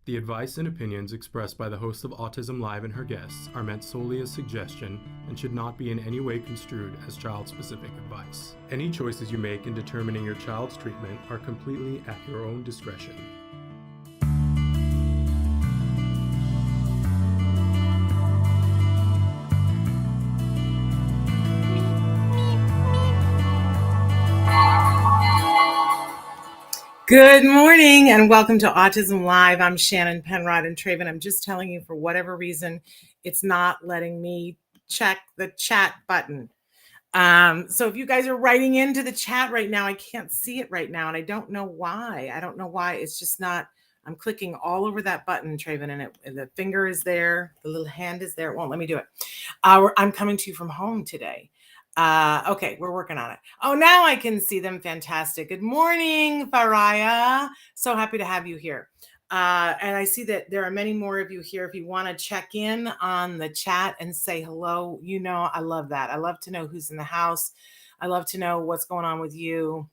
The advice and opinions expressed by the host of Autism Live and her guests are meant solely as suggestion and should not be in any way construed as child-specific advice. Any choices you make in determining your child's treatment are completely at your own discretion. Good morning and welcome to Autism Live. I'm Shannon Penrod and Traven. I'm just telling you, for whatever reason, it's not letting me check the chat button. So if you guys are writing into the chat right now, I can't see it right now and I don't know why. It's just not. I'm clicking all over that button, Traven, and the finger is there. The little hand is there. It won't let me do it. I'm coming to you from home today. Okay, we're working on it. Oh, now I can see them. Fantastic. Good morning, Faraya. So happy to have you here. And I see that there are many more of you here. If you want to check in on the chat and say hello, you know, I love that. I love to know who's in the house. I love to know what's going on with you.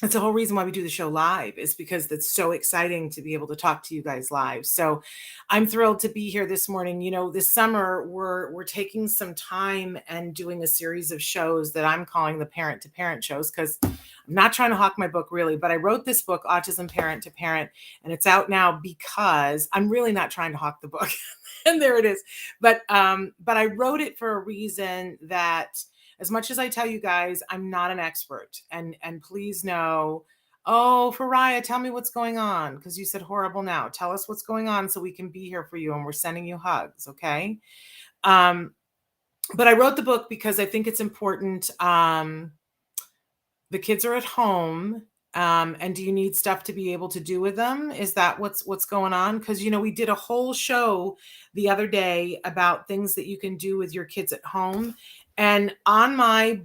That's the whole reason why we do the show live, is because it's so exciting to be able to talk to you guys live. So I'm thrilled to be here this morning. You know, this summer we're taking some time and doing a series of shows that I'm calling the parent to parent shows, because I'm not trying to hawk my book really, but I wrote this book, Autism Parent to Parent, and it's out now because I'm really not trying to hawk the book. And there it is. But I wrote it for a reason that, as much as I tell you guys, I'm not an expert, and please know, oh, Faraya, tell me what's going on, because you said horrible now. Tell us what's going on so we can be here for you, and we're sending you hugs, okay? But I wrote the book because I think it's important. The kids are at home, and do you need stuff to be able to do with them? Is that what's going on? Because, you know, we did a whole show the other day about things that you can do with your kids at home. And on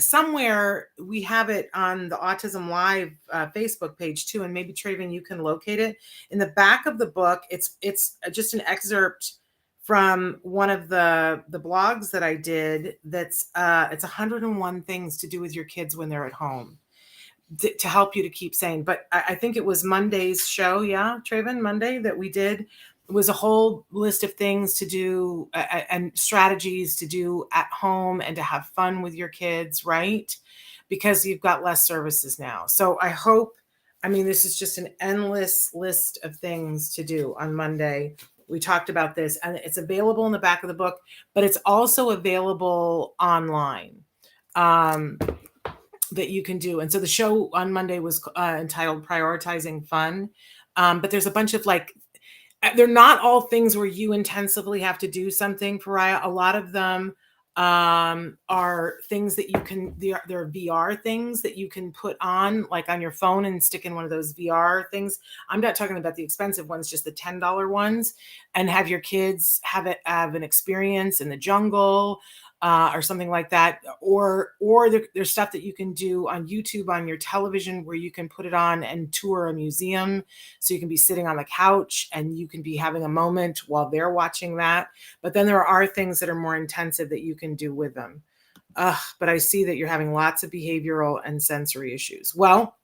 somewhere we have it on the Autism Live Facebook page too, and maybe Traven, you can locate it in the back of the book. It's just an excerpt from one of the blogs that I did. That's it's 101 things to do with your kids when they're at home to help you to keep sane. But I think it was Monday's show, yeah, Traven, Monday, that we did. It was a whole list of things to do and strategies to do at home and to have fun with your kids, right? Because you've got less services now. So I hope, I mean, this is just an endless list of things to do on Monday. We talked about this, and it's available in the back of the book, but it's also available online that you can do. And so the show on Monday was entitled Prioritizing Fun. But there's a bunch of they're not all things where you intensively have to do something, Faraya. A lot of them are things that you can, they're VR things that you can put on, like on your phone, and stick in one of those VR things. I'm not talking about the expensive ones, just the $10 ones, and have your kids have an experience in the jungle or something like that. Or there's stuff that you can do on YouTube on your television where you can put it on and tour a museum. So you can be sitting on the couch and you can be having a moment while they're watching that. But then there are things that are more intensive that you can do with them. But I see that you're having lots of behavioral and sensory issues. Well,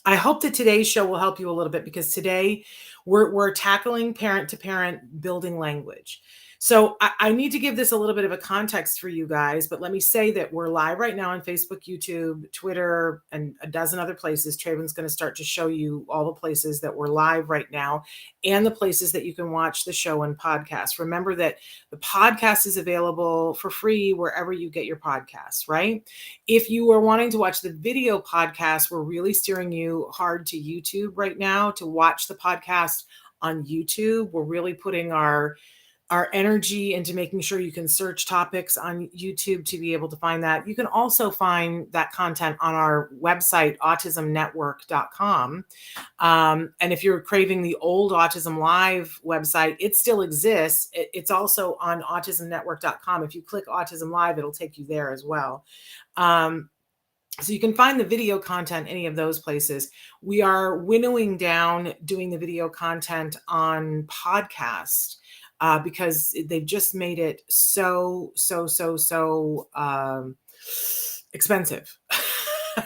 I hope that today's show will help you a little bit, because today we're tackling parent to parent building language. So I need to give this a little bit of a context for you guys, but let me say that we're live right now on Facebook, YouTube, Twitter, and a dozen other places. Traven's going to start to show you all the places that we're live right now and the places that you can watch the show and podcast. Remember that the podcast is available for free wherever you get your podcasts, right? If you are wanting to watch the video podcast, we're really steering you hard to YouTube right now to watch the podcast on YouTube. We're really putting our energy into making sure you can search topics on YouTube to be able to find that. You can also find that content on our website, autismnetwork.com. And if you're craving the old Autism Live website, it still exists. It's also on autismnetwork.com. If you click Autism Live, it'll take you there as well. So you can find the video content any of those places. We are winnowing down doing the video content on podcast. Because they've just made it so expensive.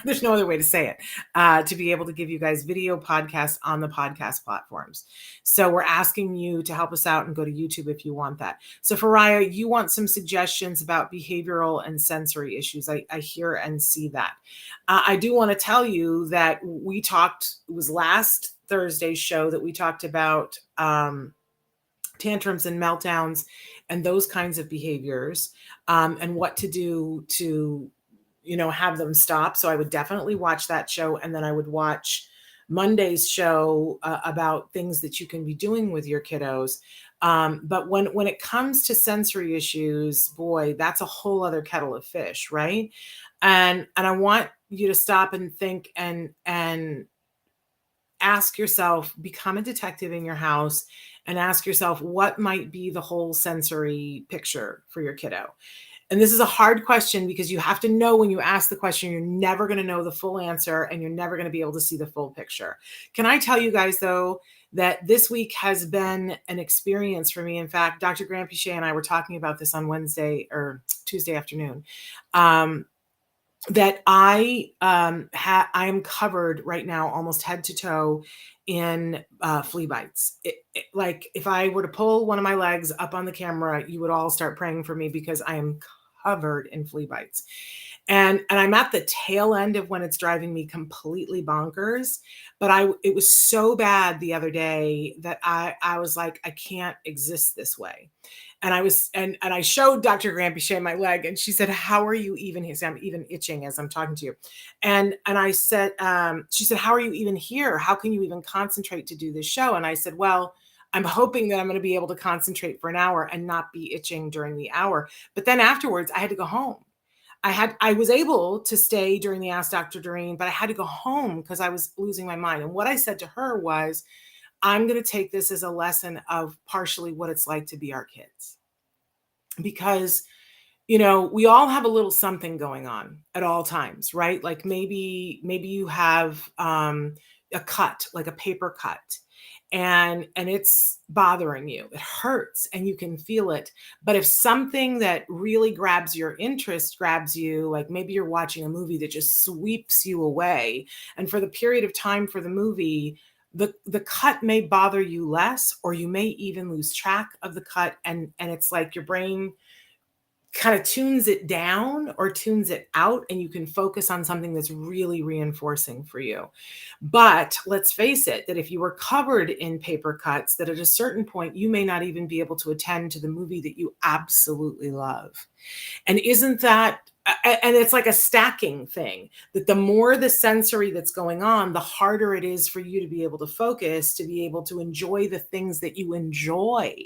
There's no other way to say it, to be able to give you guys video podcasts on the podcast platforms. So we're asking you to help us out and go to YouTube if you want that. So Faraya, you want some suggestions about behavioral and sensory issues. I hear and see that. I do want to tell you that we talked, it was last Thursday's show that we talked about tantrums and meltdowns and those kinds of behaviors, and what to do to, have them stop. So I would definitely watch that show. And then I would watch Monday's show about things that you can be doing with your kiddos. But when it comes to sensory issues, boy, that's a whole other kettle of fish, right? And I want you to stop and think and ask yourself, become a detective in your house and ask yourself, what might be the whole sensory picture for your kiddo? And this is a hard question because you have to know when you ask the question, you're never going to know the full answer and you're never going to be able to see the full picture. Can I tell you guys, though, that this week has been an experience for me? In fact, Dr. Grant Pichet and I were talking about this on Wednesday or Tuesday afternoon. That I am covered right now, almost head to toe, in flea bites. Like if I were to pull one of my legs up on the camera, you would all start praying for me because I am covered in flea bites. And I'm at the tail end of when it's driving me completely bonkers. But it was so bad the other day that I was like, I can't exist this way. And I showed Dr. Grant Pichet my leg, and she said, "How are you even here?" So I'm even itching as I'm talking to you. And I said, she said, "How are you even here? How can you even concentrate to do this show?" And I said, "Well, I'm hoping that I'm going to be able to concentrate for an hour and not be itching during the hour." But then afterwards, I had to go home. I was able to stay during the Ask Dr. Doreen, but I had to go home because I was losing my mind. And what I said to her was, I'm going to take this as a lesson of partially what it's like to be our kids. Because, we all have a little something going on at all times, right? Like maybe you have a cut, like a paper cut, and it's bothering you. It hurts and you can feel it. But if something that really grabs your interest grabs you, like maybe you're watching a movie that just sweeps you away, and for the period of time for the movie, the cut may bother you less, or you may even lose track of the cut, and it's like your brain kind of tunes it down or tunes it out, and you can focus on something that's really reinforcing for you. But let's face it, that if you were covered in paper cuts, that at a certain point you may not even be able to attend to the movie that you absolutely love. And isn't that, and it's like a stacking thing, that the more the sensory that's going on, the harder it is for you to be able to focus, to be able to enjoy the things that you enjoy,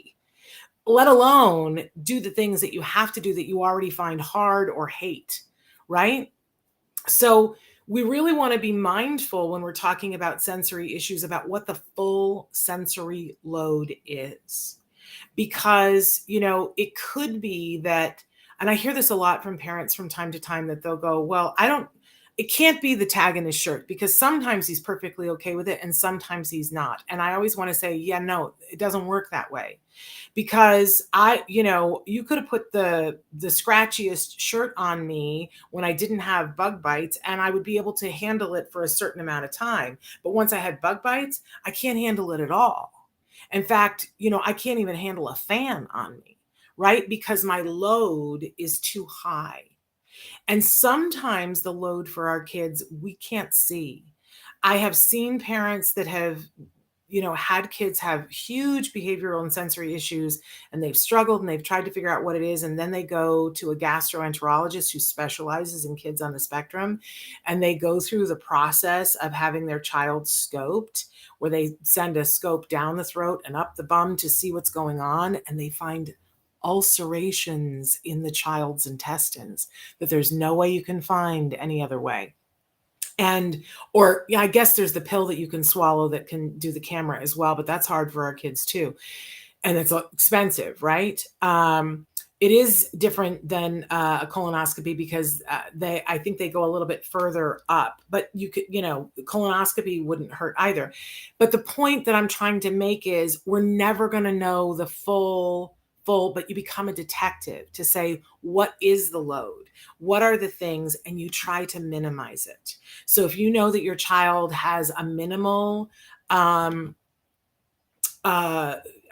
let alone do the things that you have to do that you already find hard or hate, right? So we really want to be mindful when we're talking about sensory issues about what the full sensory load is. Because, it could be that, and I hear this a lot from parents from time to time, that they'll go, well, it can't be the tag in his shirt, because sometimes he's perfectly okay with it and sometimes he's not. And I always want to say, yeah, no, it doesn't work that way. Because you could have put the scratchiest shirt on me when I didn't have bug bites, and I would be able to handle it for a certain amount of time. But once I had bug bites, I can't handle it at all. In fact, I can't even handle a fan on me, right? Because my load is too high. And sometimes the load for our kids, we can't see. I have seen parents that have, had kids have huge behavioral and sensory issues, and they've struggled and they've tried to figure out what it is. And then they go to a gastroenterologist who specializes in kids on the spectrum. And they go through the process of having their child scoped, where they send a scope down the throat and up the bum to see what's going on. And they find ulcerations in the child's intestines that there's no way you can find any other way. Or I guess there's the pill that you can swallow that can do the camera as well, but that's hard for our kids too. And it's expensive, right? It is different than a colonoscopy because I think they go a little bit further up, but colonoscopy wouldn't hurt either. But the point that I'm trying to make is we're never going to know the full but you become a detective to say, what is the load? What are the things? And you try to minimize it. So if you know that your child has a minimal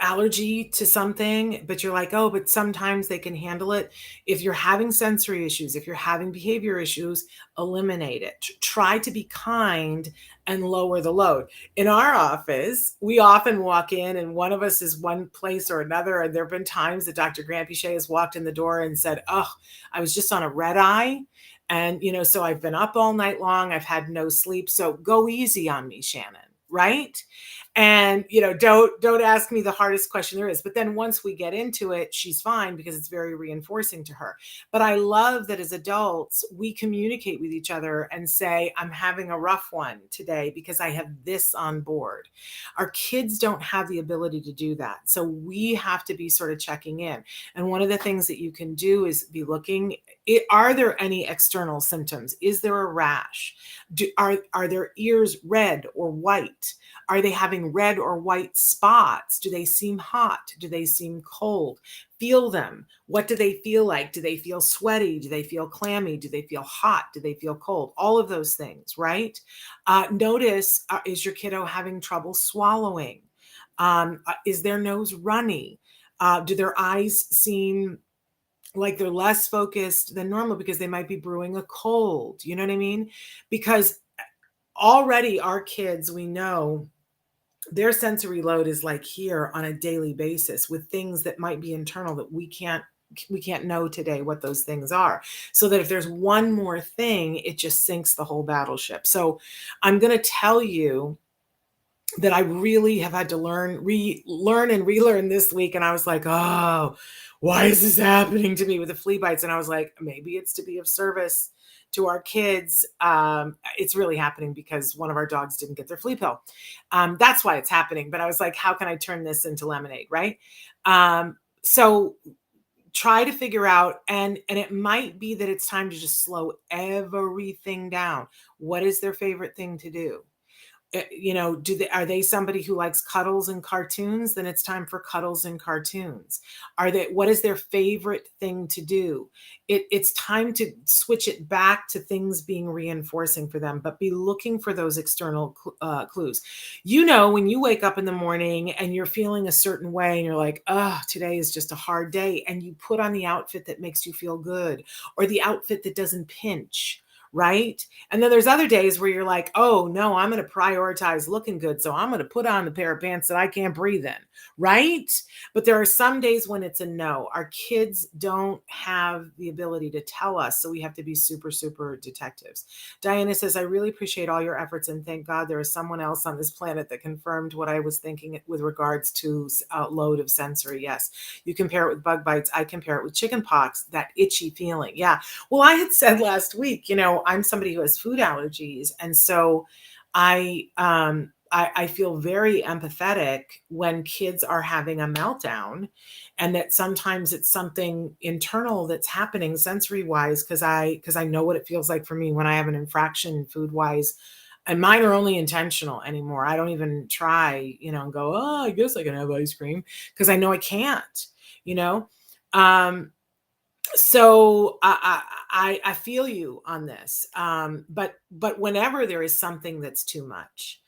allergy to something, but you're like, oh, but sometimes they can handle it. If you're having sensory issues, if you're having behavior issues, eliminate it. Try to be kind and lower the load. In our office, we often walk in and one of us is one place or another. And there have been times that Dr. Grant Pichet has walked in the door and said, oh, I was just on a red eye. And, so I've been up all night long. I've had no sleep. So go easy on me, Shannon. Right? And, don't ask me the hardest question there is. But then once we get into it, she's fine because it's very reinforcing to her. But I love that as adults, we communicate with each other and say, I'm having a rough one today because I have this on board. Our kids don't have the ability to do that. So we have to be sort of checking in. And one of the things that you can do is be looking, are there any external symptoms? Is there a rash? Are their ears red or white? Are they having red or white spots? Do they seem hot? Do they seem cold? Feel them. What do they feel like? Do they feel sweaty? Do they feel clammy? Do they feel hot? Do they feel cold? All of those things, right? Notice, is your kiddo having trouble swallowing? Is their nose runny? Do their eyes seem like they're less focused than normal because they might be brewing a cold? You know what I mean? Because already our kids, we know their sensory load is like here on a daily basis with things that might be internal that we can't know today what those things are. So that if there's one more thing, it just sinks the whole battleship. So I'm going to tell you that I really have had to learn and relearn this week. And I was like, oh, why is this happening to me with the flea bites? And I was like, maybe it's to be of service to our kids. It's really happening because one of our dogs didn't get their flea pill. That's why it's happening. But I was like, how can I turn this into lemonade? Right. So try to figure out, and it might be that it's time to just slow everything down. What is their favorite thing to do? Are they somebody who likes cuddles and cartoons? Then it's time for cuddles and cartoons. What is their favorite thing to do? It's time to switch it back to things being reinforcing for them, but be looking for those external clues. When you wake up in the morning and you're feeling a certain way and you're like, oh, today is just a hard day. And you put on the outfit that makes you feel good, or the outfit that doesn't pinch. Right? And then there's other days where you're like, oh no, I'm going to prioritize looking good. So I'm going to put on the pair of pants that I can't breathe in. Right? But there are some days when it's a no. Our kids don't have the ability to tell us. So we have to be super, super detectives. Diana says, I really appreciate all your efforts and thank God there is someone else on this planet that confirmed what I was thinking with regards to load of sensory. Yes. You compare it with bug bites. I compare it with chicken pox, that itchy feeling. Yeah. Well, I had said last week, I'm somebody who has food allergies. And so I feel very empathetic when kids are having a meltdown, and that sometimes it's something internal that's happening sensory wise. Cause I know what it feels like for me when I have an infraction food wise, and mine are only intentional anymore. I don't even try, and go, oh, I guess I can have ice cream. Cause I know I can't, so I feel you on this. But whenever there is something that's too much.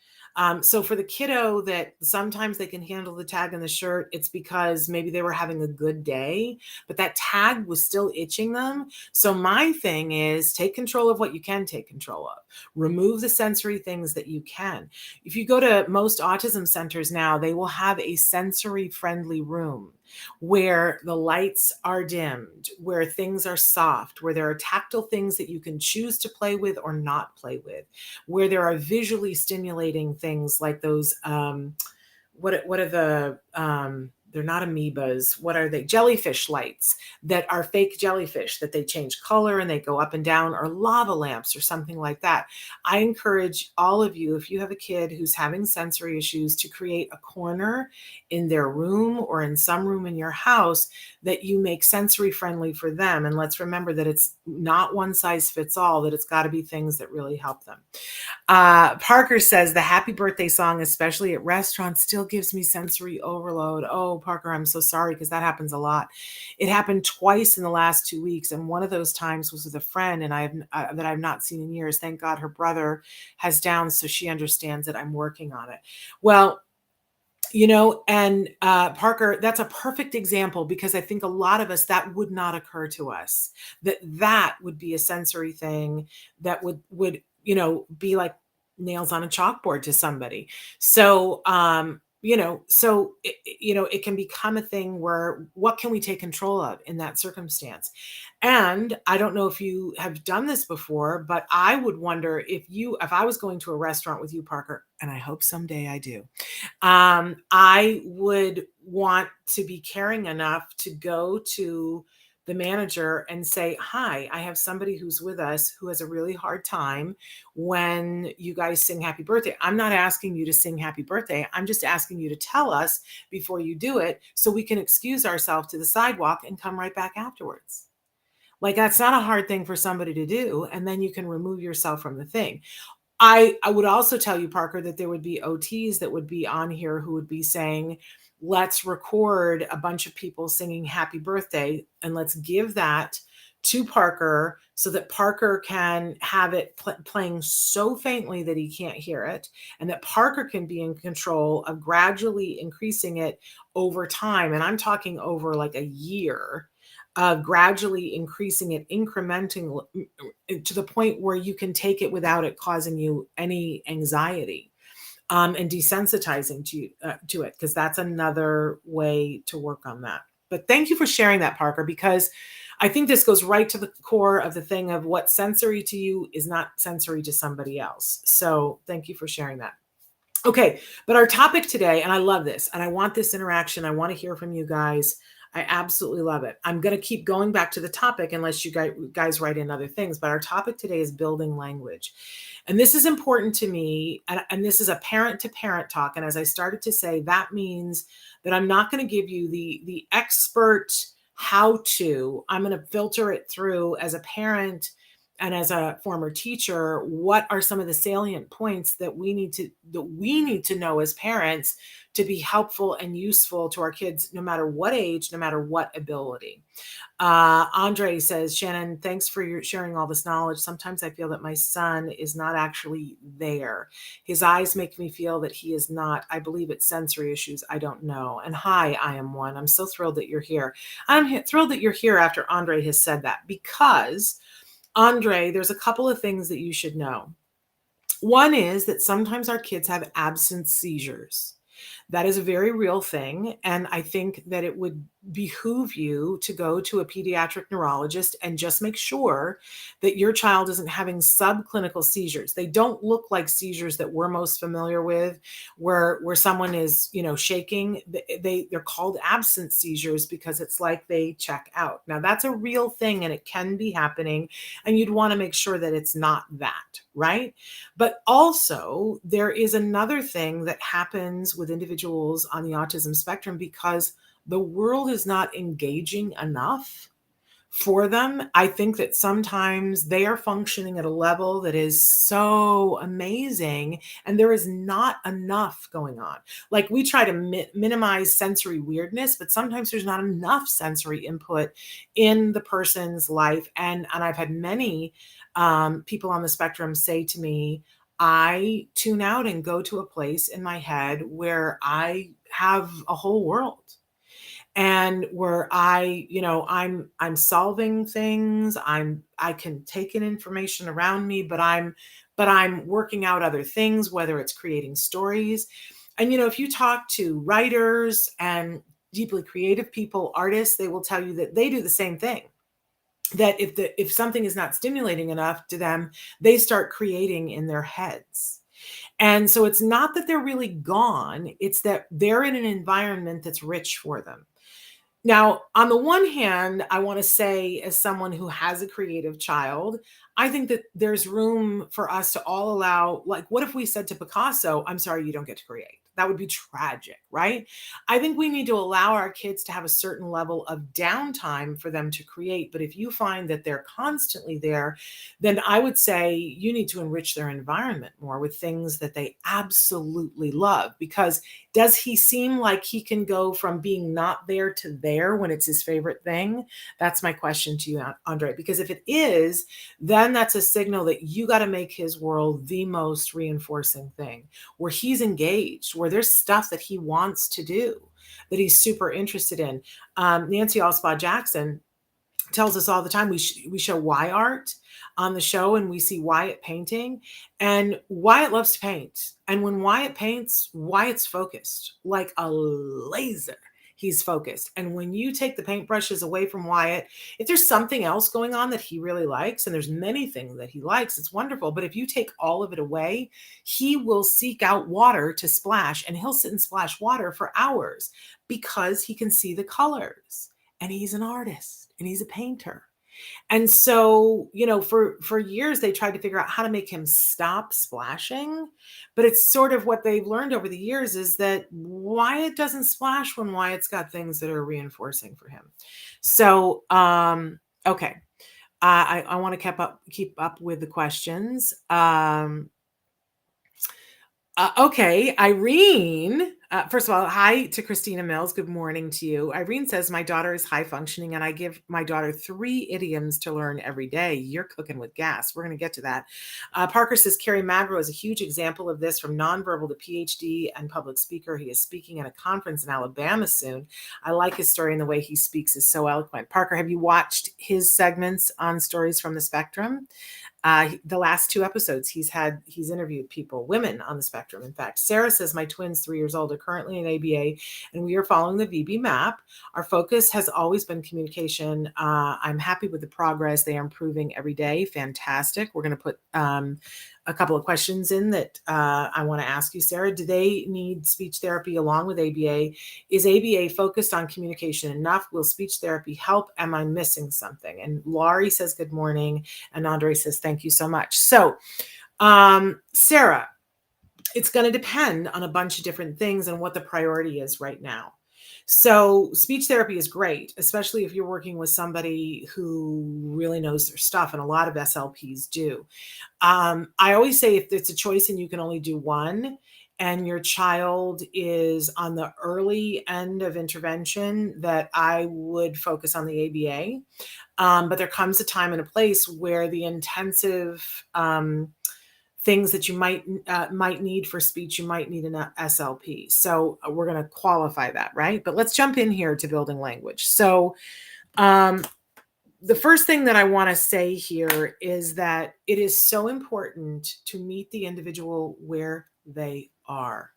So for the kiddo that sometimes they can handle the tag in the shirt, it's because maybe they were having a good day, but that tag was still itching them. So my thing is take control of what you can take control of. Remove the sensory things that you can. If you go to most autism centers now, they will have a sensory friendly room where the lights are dimmed, where things are soft, where there are tactile things that you can choose to play with or not play with, where there are visually stimulating things like those, what are the, they're not amoebas. What are they? Jellyfish lights that are fake jellyfish that they change color and they go up and down, or lava lamps or something like that. I encourage all of you, if you have a kid who's having sensory issues, to create a corner in their room or in some room in your house that you make sensory friendly for them. And let's remember that it's not one size fits all, that it's got to be things that really help them. Parker says the happy birthday song, especially at restaurants, still gives me sensory overload. Oh, Parker, I'm so sorry, because that happens a lot. It happened twice in the last 2 weeks. And one of those times was with a friend that I've not seen in years. Thank God her brother has Downs, so she understands that I'm working on it. Well, and Parker, that's a perfect example, because I think a lot of us, that would not occur to us, that would be a sensory thing that would, be like nails on a chalkboard to somebody. So, it can become a thing where, what can we take control of in that circumstance? And I don't know if you have done this before, but I would wonder if I was going to a restaurant with you, Parker, and I hope someday I do, I would want to be caring enough to go to the manager and say, hi, I have somebody who's with us who has a really hard time when you guys sing happy birthday. I'm not asking you to sing happy birthday. I'm just asking you to tell us before you do it, so we can excuse ourselves to the sidewalk and come right back afterwards. Like, that's not a hard thing for somebody to do. And then you can remove yourself from the thing. I would also tell you, Parker, that there would be OTs that would be on here who would be saying, let's record a bunch of people singing happy birthday, and let's give that to Parker so that Parker can have it playing so faintly that he can't hear it, and that Parker can be in control of gradually increasing it over time. And I'm talking over like a year of gradually increasing it, incrementing to the point where you can take it without it causing you any anxiety, and desensitizing to it, because that's another way to work on that. But thank you for sharing that, Parker, because I think this goes right to the core of the thing of what sensory to you is not sensory to somebody else. So thank you for sharing that. Okay, but our topic today, and I love this, and I want this interaction. I want to hear from you guys. I absolutely love it. I'm going to keep going back to the topic unless you guys write in other things, but our topic today is building language. And this is important to me, and this is a parent-to-parent talk. And as I started to say, that means that I'm not going to give you the expert how-to. I'm going to filter it through as a parent and as a former teacher. What are some of the salient points that we need to know as parents to be helpful and useful to our kids, no matter what age, no matter what ability? Andre says, Shannon, thanks for sharing all this knowledge. Sometimes I feel that my son is not actually there. His eyes make me feel that he is not. I believe it's sensory issues. I don't know. And hi, I am one. I'm so thrilled that you're here. I'm thrilled that you're here after Andre has said that, because Andre, there's a couple of things that you should know. One is that sometimes our kids have absence seizures. That is a very real thing. And I think that it would behoove you to go to a pediatric neurologist and just make sure that your child isn't having subclinical seizures. They don't look like seizures that we're most familiar with, where someone is, shaking. They're called absence seizures because it's like they check out. Now, that's a real thing, and it can be happening, and you'd want to make sure that it's not that, right? But also, there is another thing that happens with individuals on the autism spectrum, because the world is not engaging enough for them. I think that sometimes they are functioning at a level that is so amazing, and there is not enough going on. Like, we try to minimize sensory weirdness, but sometimes there's not enough sensory input in the person's life. And I've had many people on the spectrum say to me, I tune out and go to a place in my head where I have a whole world, and where I'm solving things. I can take in information around me, but I'm working out other things, whether it's creating stories. And if you talk to writers and deeply creative people, artists, they will tell you that they do the same thing. That if something is not stimulating enough to them, they start creating in their heads. And so it's not that they're really gone, it's that they're in an environment that's rich for them. Now, on the one hand, I want to say, as someone who has a creative child, I think that there's room for us to all allow, like, what if we said to Picasso, I'm sorry, you don't get to create? That would be tragic, right? I think we need to allow our kids to have a certain level of downtime for them to create. But if you find that they're constantly there, then I would say you need to enrich their environment more with things that they absolutely love. Because does he seem like he can go from being not there to there when it's his favorite thing? That's my question to you, Andre. Because if it is, then that's a signal that you got to make his world the most reinforcing thing, where he's engaged, where there's stuff that he wants to do, that he's super interested in. Nancy Allspaw Jackson tells us all the time, we show Y art on the show, and we see Wyatt painting, and Wyatt loves to paint. And when Wyatt paints, Wyatt's focused like a laser. He's focused. And when you take the paintbrushes away from Wyatt, if there's something else going on that he really likes, and there's many things that he likes, it's wonderful. But if you take all of it away, he will seek out water to splash, and he'll sit and splash water for hours because he can see the colors. And he's an artist, and he's a painter. And so, for years, they tried to figure out how to make him stop splashing. But it's sort of what they've learned over the years is that Wyatt doesn't splash when Wyatt's got things that are reinforcing for him. So, okay. I want to keep up with the questions. Okay, Irene. First of all, hi to Christina Mills. Good morning to you. Irene says, my daughter is high functioning and I give my daughter 3 idioms to learn every day. You're cooking with gas. We're going to get to that. Parker says, Kerry Magro is a huge example of this, from nonverbal to PhD and public speaker. He is speaking at a conference in Alabama soon. I like his story, and the way he speaks is so eloquent. Parker, have you watched his segments on Stories from the Spectrum? The last 2 episodes, he's interviewed people, women on the spectrum. In fact, Sarah says, my twins, 3 years old, are currently in ABA, and we are following the VB map. Our focus has always been communication. I'm happy with the progress. They are improving every day. Fantastic. We're going to put a couple of questions in that I want to ask you, Sarah. Do they need speech therapy along with ABA? Is ABA focused on communication enough? Will speech therapy help? Am I missing something? And Laurie says, good morning. And Andre says, thank you so much. So, Sarah, it's going to depend on a bunch of different things and what the priority is right now. So speech therapy is great, especially if you're working with somebody who really knows their stuff, and a lot of SLPs do. I always say, if it's a choice and you can only do one, and your child is on the early end of intervention, that I would focus on the ABA. But there comes a time and a place where the intensive things that you might need for speech, you might need an SLP. So we're going to qualify that, right? But let's jump in here to building language. So the first thing that I want to say here is that it is so important to meet the individual where they are.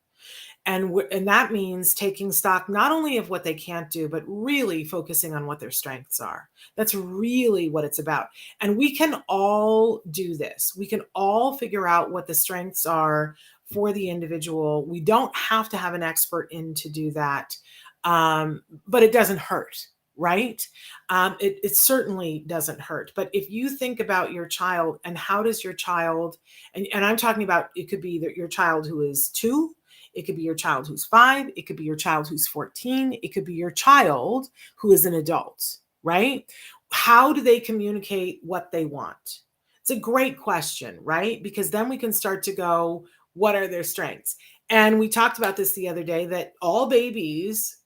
And that means taking stock not only of what they can't do, but really focusing on what their strengths are. That's really what it's about. And we can all do this. We can all figure out what the strengths are for the individual. We don't have to have an expert in to do that, but it doesn't hurt, right? It certainly doesn't hurt. But if you think about your child, and how does your child, and I'm talking about, it could be that your child who is 2, it could be your child who's 5. It could be your child who's 14. It could be your child who is an adult, right? How do they communicate what they want? It's a great question, right? Because then we can start to go, what are their strengths? And we talked about this the other day, that all babies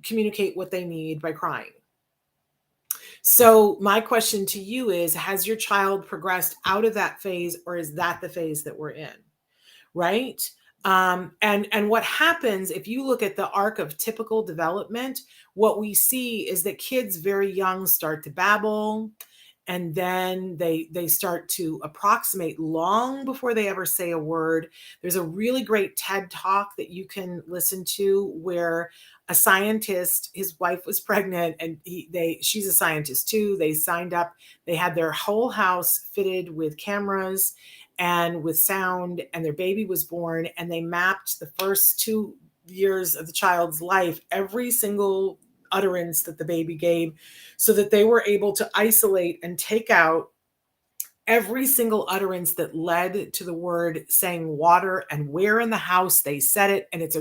communicate what they need by crying. So my question to you is, has your child progressed out of that phase, or is that the phase that we're in, right? And what happens if you look at the arc of typical development, what we see is that kids very young start to babble, and then they start to approximate long before they ever say a word. There's a really great TED talk that you can listen to, where a scientist, his wife was pregnant, and she's a scientist too. They signed up, they had their whole house fitted with cameras and with sound, and their baby was born, and they mapped the first 2 years of the child's life, every single utterance that the baby gave, so that they were able to isolate and take out every single utterance that led to the word saying water and where in the house they said it. And it's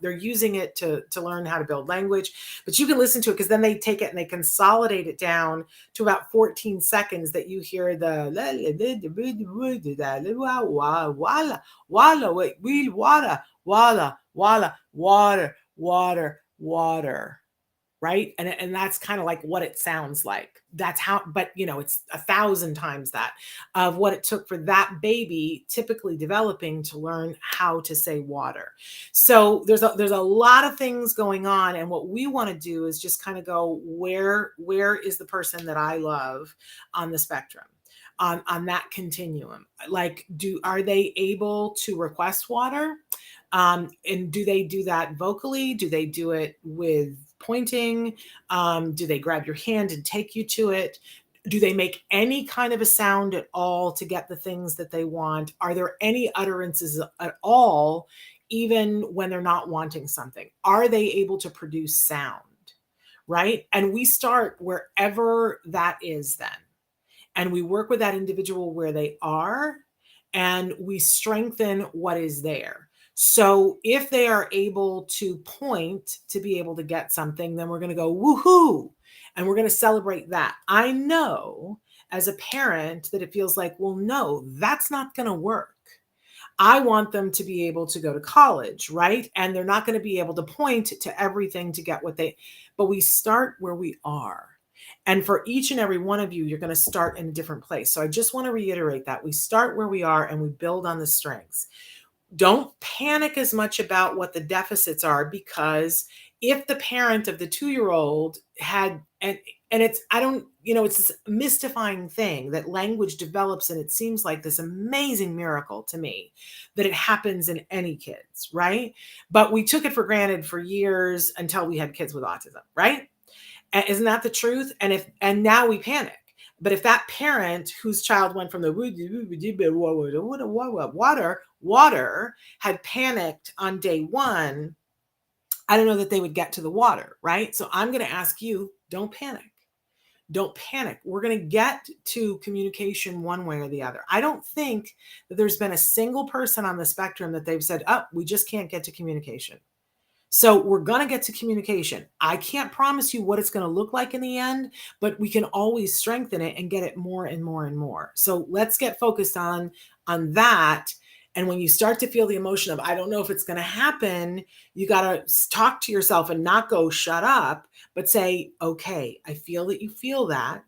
they're using it to learn how to build language, but you can listen to it because then they take it and they consolidate it down to about 14 seconds that you hear the water. Right. And that's kind of like what it sounds like. That's how, but it's 1,000 times that of what it took for that baby typically developing to learn how to say water. So there's a lot of things going on. And what we want to do is just kind of go, where is the person that I love on the spectrum? On that continuum? Like, are they able to request water? And do they do that vocally? Do they do it with pointing? Do they grab your hand and take you to it? Do they make any kind of a sound at all to get the things that they want? Are there any utterances at all, even when they're not wanting something? Are they able to produce sound? Right? And we start wherever that is then. And we work with that individual where they are, and we strengthen what is there. So if they are able to point to be able to get something, then we're going to go woohoo, and we're going to celebrate that. I know as a parent that it feels like, well, no, that's not going to work. I want them to be able to go to college, right? And they're not going to be able to point to everything to get but we start where we are. And for each and every one of you, you're going to start in a different place. So I just want to reiterate that we start where we are and we build on the strengths. Don't panic as much about what the deficits are, because if the parent of the 2-year-old had, and it's, it's this mystifying thing that language develops, and it seems like this amazing miracle to me that it happens in any kids, right? But we took it for granted for years until we had kids with autism, right? Isn't that the truth? And now we panic. But if that parent whose child went from the water had panicked on day one, I don't know that they would get to the water, right? So I'm going to ask you, don't panic. Don't panic. We're going to get to communication one way or the other. I don't think that there's been a single person on the spectrum that they've said, oh, we just can't get to communication. So we're going to get to communication. I can't promise you what it's going to look like in the end, but we can always strengthen it and get it more and more and more. So let's get focused on that. And when you start to feel the emotion of, I don't know if it's going to happen, you got to talk to yourself and not go shut up, but say, okay, I feel that you feel that.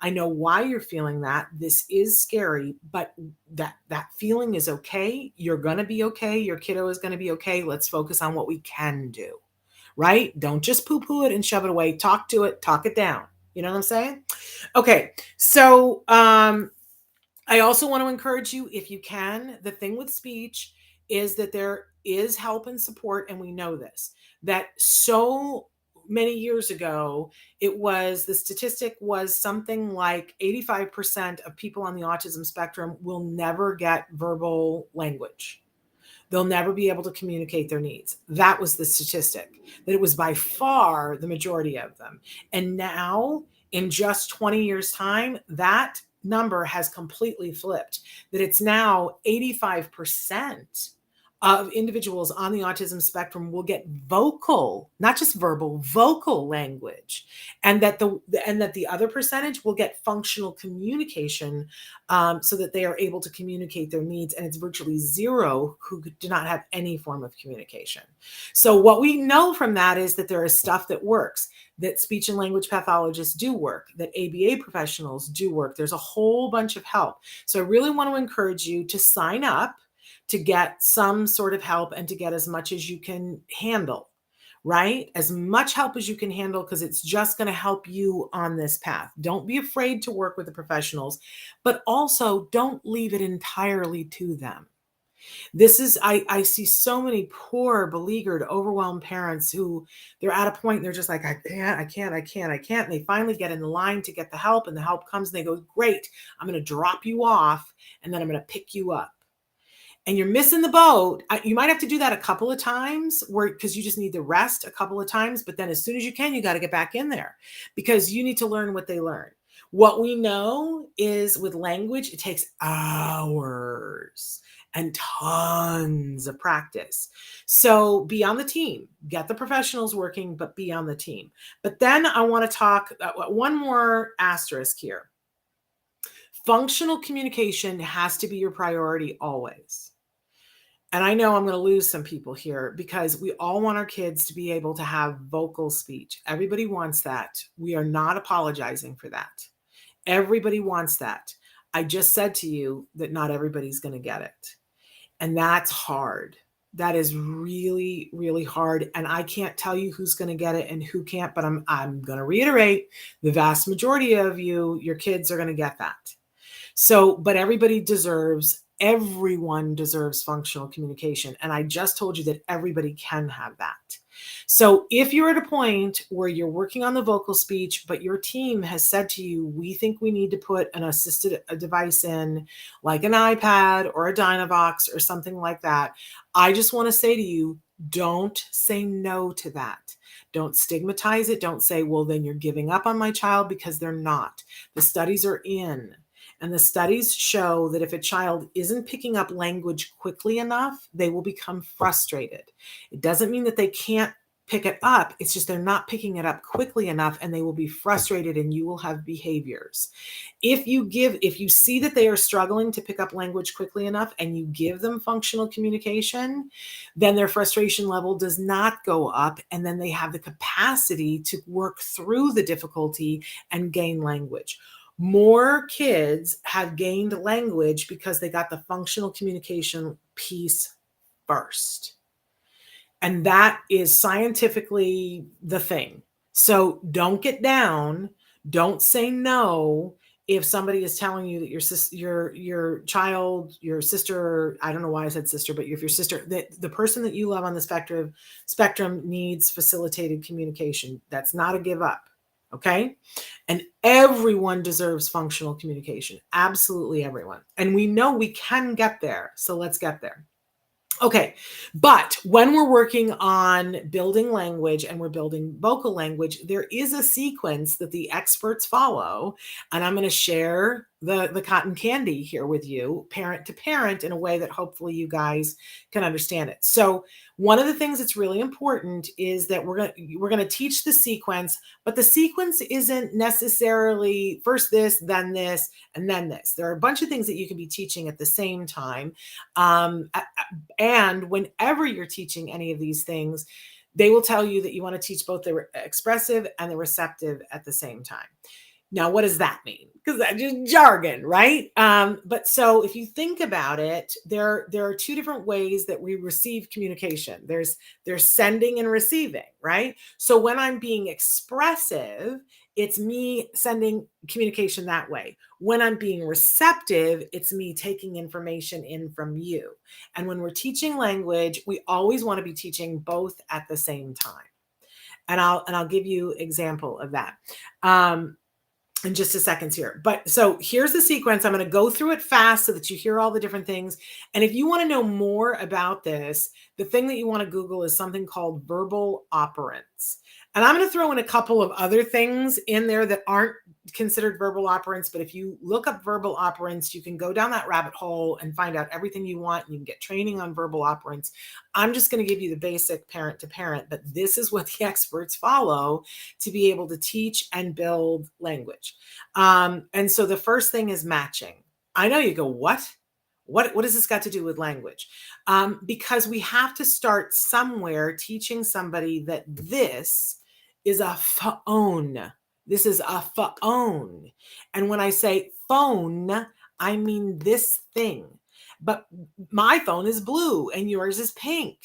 I know why you're feeling that. This is scary, but that feeling is okay. You're going to be okay. Your kiddo is going to be okay. Let's focus on what we can do, right? Don't just poo-poo it and shove it away. Talk to it, talk it down. You know what I'm saying? Okay. So, I also want to encourage you, if you can, the thing with speech is that there is help and support. And we know this, that so many years ago, the statistic was something like 85% of people on the autism spectrum will never get verbal language. They'll never be able to communicate their needs. That was the statistic, that it was by far the majority of them. And now in just 20 years time, that number has completely flipped, that it's now 85% of individuals on the autism spectrum will get vocal, not just verbal, vocal language, and that the other percentage will get functional communication, so that they are able to communicate their needs, and it's virtually zero who do not have any form of communication. So what we know from that is that there is stuff that works, that speech and language pathologists do work, that ABA professionals do work. There's a whole bunch of help. So I really want to encourage you to sign up to get some sort of help and to get as much as you can handle, right? As much help as you can handle, because it's just going to help you on this path. Don't be afraid to work with the professionals, but also don't leave it entirely to them. This is, I see so many poor, beleaguered, overwhelmed parents who they're at a point and they're just like, I can't. And they finally get in the line to get the help, and the help comes and they go, great, I'm going to drop you off and then I'm going to pick you up. And you're missing the boat. You might have to do that a couple of times because you just need to rest a couple of times. But then as soon as you can, you got to get back in there because you need to learn what they learn. What we know is with language, it takes hours and tons of practice. So be on the team, get the professionals working, but be on the team. But then I want to talk one more asterisk here. Functional communication has to be your priority always. And I know I'm going to lose some people here because we all want our kids to be able to have vocal speech. Everybody wants that. We are not apologizing for that. Everybody wants that. I just said to you that not everybody's going to get it. And that's hard. That is really, really hard. And I can't tell you who's going to get it and who can't, but I'm going to reiterate, the vast majority of you, your kids are going to get that. So, but everyone deserves functional communication. And I just told you that everybody can have that. So if you're at a point where you're working on the vocal speech, but your team has said to you, we think we need to put an assisted device in, like an iPad or a Dynavox or something like that, I just want to say to you, don't say no to that. Don't stigmatize it. Don't say, well, then you're giving up on my child, because they're not. The studies are in. And the studies show that if a child isn't picking up language quickly enough, they will become frustrated. It doesn't mean that they can't pick it up. It's just they're not picking it up quickly enough, and they will be frustrated, and you will have behaviors. If you see that they are struggling to pick up language quickly enough and you give them functional communication, then their frustration level does not go up, and then they have the capacity to work through the difficulty and gain language. More kids have gained language because they got the functional communication piece first. And that is scientifically the thing. So don't get down. Don't say no if somebody is telling you that your child, your sister, I don't know why I said sister, but if your sister, the person that you love on the spectrum needs facilitated communication. That's not a give up. Okay. And everyone deserves functional communication. Absolutely everyone. And we know we can get there. So let's get there. Okay. But when we're working on building language and we're building vocal language, there is a sequence that the experts follow. And I'm going to share the cotton candy here with you, parent to parent, in a way that hopefully you guys can understand it. So one of the things that's really important is that we're going to teach the sequence, but the sequence isn't necessarily first this, then this, and then this. There are a bunch of things that you can be teaching at the same time. And whenever you're teaching any of these things, they will tell you that you want to teach both the expressive and the receptive at the same time. Now, what does that mean? Because that's just jargon, right? But so if you think about it, there are two different ways that we receive communication. There's sending and receiving, right? So when I'm being expressive, it's me sending communication that way. When I'm being receptive, it's me taking information in from you. And when we're teaching language, we always want to be teaching both at the same time. And I'll give you an example of that. In just a second here. But so here's the sequence. I'm going to go through it fast so that you hear all the different things. And if you want to know more about this, the thing that you want to Google is something called verbal operants. And I'm going to throw in a couple of other things in there that aren't considered verbal operants. But if you look up verbal operants, you can go down that rabbit hole and find out everything you want. And you can get training on verbal operants. I'm just going to give you the basic parent to parent, but this is what the experts follow to be able to teach and build language. And so the first thing is matching. I know you go, what? What has this got to do with language? Because we have to start somewhere teaching somebody that this is a phone. This is a phone. And when I say phone, I mean this thing. But my phone is blue and yours is pink.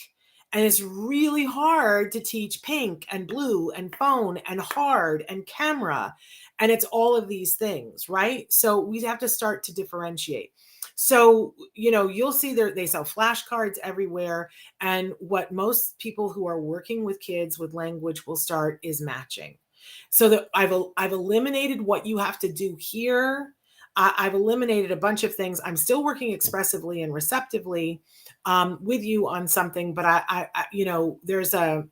And it's really hard to teach pink and blue and phone and hard and camera. And it's all of these things, right? So we have to start to differentiate. So, you'll see they sell flashcards everywhere. And what most people who are working with kids with language will start is matching. So that I've eliminated what you have to do here. I've eliminated a bunch of things. I'm still working expressively and receptively with you on something, but I there's a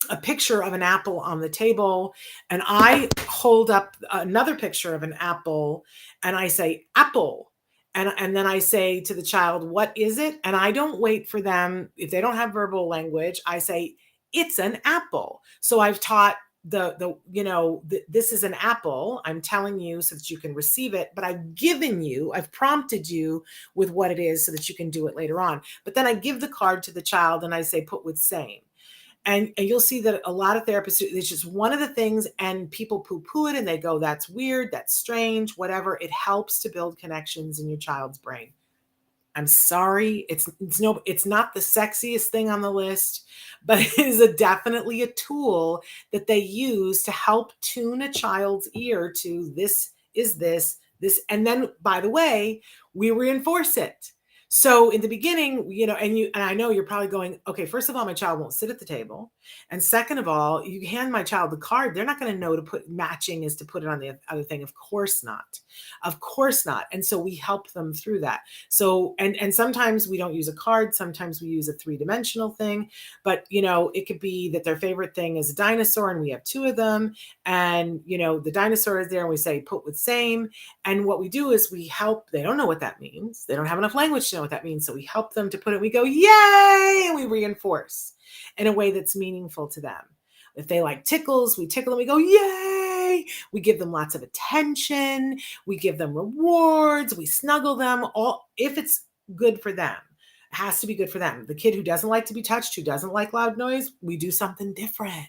a picture of an apple on the table, and I hold up another picture of an apple and I say apple. And then I say to the child, what is it? And I don't wait for them. If they don't have verbal language, I say, it's an apple. So I've taught this is an apple. I'm telling you so that you can receive it, but I've prompted you with what it is so that you can do it later on. But then I give the card to the child and I say, put with same. And you'll see that a lot of therapists, it's just one of the things, and people poo-poo it and they go, that's weird, that's strange, whatever. It helps to build connections in your child's brain. I'm sorry, it's not the sexiest thing on the list, but it is definitely a tool that they use to help tune a child's ear to this is this. And then, by the way, we reinforce it. So in the beginning, and I know you're probably going, okay, first of all, my child won't sit at the table. And second of all, you hand my child the card, they're not going to know to put matching is to put it on the other thing. Of course not. Of course not. And so we help them through that. So, and sometimes we don't use a card. Sometimes we use a 3-dimensional thing, but it could be that their favorite thing is a dinosaur and we have 2 of them. And, the dinosaur is there and we say, put with same. And what we do is we help, they don't know what that means. They don't have enough language to know what that means. So we help them to put it, we go, yay, and we reinforce in a way that's meaningful to them. If they like tickles, we tickle them, we go, yay. We give them lots of attention. We give them rewards. We snuggle them, all if it's good for them. It has to be good for them. The kid who doesn't like to be touched, who doesn't like loud noise, we do something different,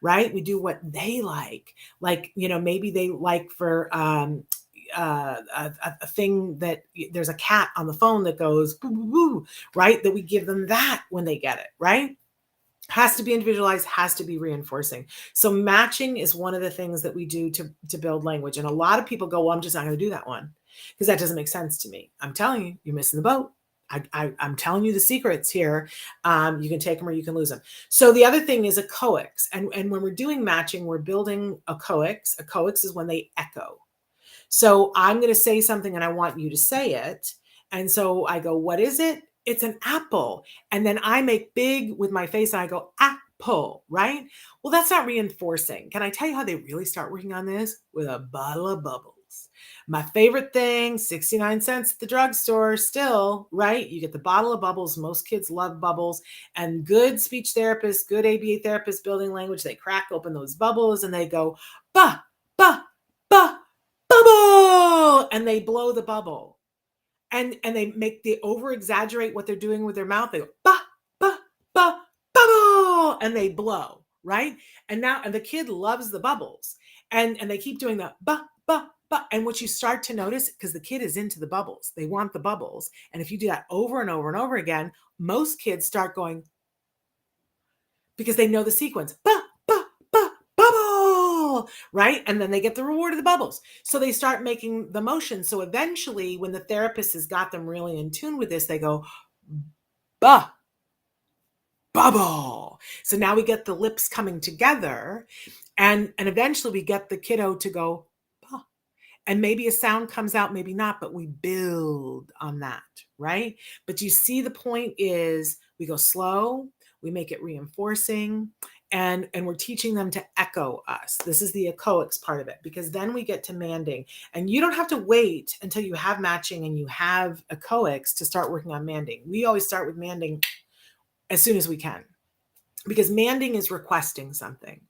right? We do what they like. Like, maybe they like for a thing that there's a cat on the phone that goes boo, boo, boo, right? That we give them that when they get it, right? Has to be individualized, has to be reinforcing. So matching is one of the things that we do to build language. And a lot of people go, well, I'm just not going to do that one because that doesn't make sense to me. I'm telling you, you're missing the boat. I'm telling you the secrets here. You can take them or you can lose them. So the other thing is echoics. And when we're doing matching, we're building echoics. Echoics is when they echo. So I'm going to say something and I want you to say it. And so I go, what is it? It's an apple. And then I make big with my face and I go, apple, right? Well, that's not reinforcing. Can I tell you how they really start working on this? With a bottle of bubbles. My favorite thing, 69 cents at the drugstore still, right? You get the bottle of bubbles. Most kids love bubbles. And good speech therapists, good ABA therapists building language, they crack open those bubbles and they go, ba, ba, ba, bubble. And they blow the bubble. And they over exaggerate what they're doing with their mouth. They go, ba, ba, ba, bubble. And they blow, right? And the kid loves the bubbles. And they keep doing the ba, ba, ba. And what you start to notice, because the kid is into the bubbles, they want the bubbles. And if you do that over and over and over again, most kids start going, because they know the sequence, ba, ba, ba, bubble, right? And then they get the reward of the bubbles. So they start making the motion. So eventually when the therapist has got them really in tune with this, they go, ba, bubble. So now we get the lips coming together and eventually we get the kiddo to go, ba. And maybe a sound comes out, maybe not, but we build on that, right? But you see the point is we go slow, we make it reinforcing, and we're teaching them to echo us. This is the echoics part of it, because then we get to manding. And you don't have to wait until you have matching and you have echoics to start working on manding. We always start with manding as soon as we can, because manding is requesting something.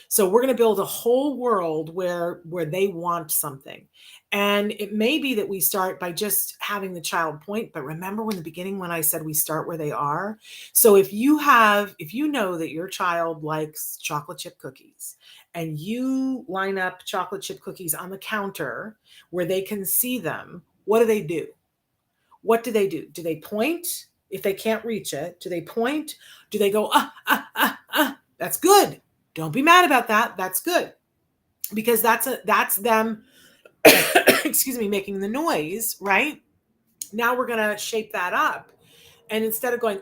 So we're going to build a whole world where they want something. And it may be that we start by just having the child point, but remember in the beginning when I said we start where they are. So if you know that your child likes chocolate chip cookies and you line up chocolate chip cookies on the counter where they can see them, what do? What do they do? Do they point? If they can't reach it, do they point? Do they go, That's good. Don't be mad about that. That's good. Because that's them, excuse me, making the noise, right? Now we're going to shape that up. And instead of going,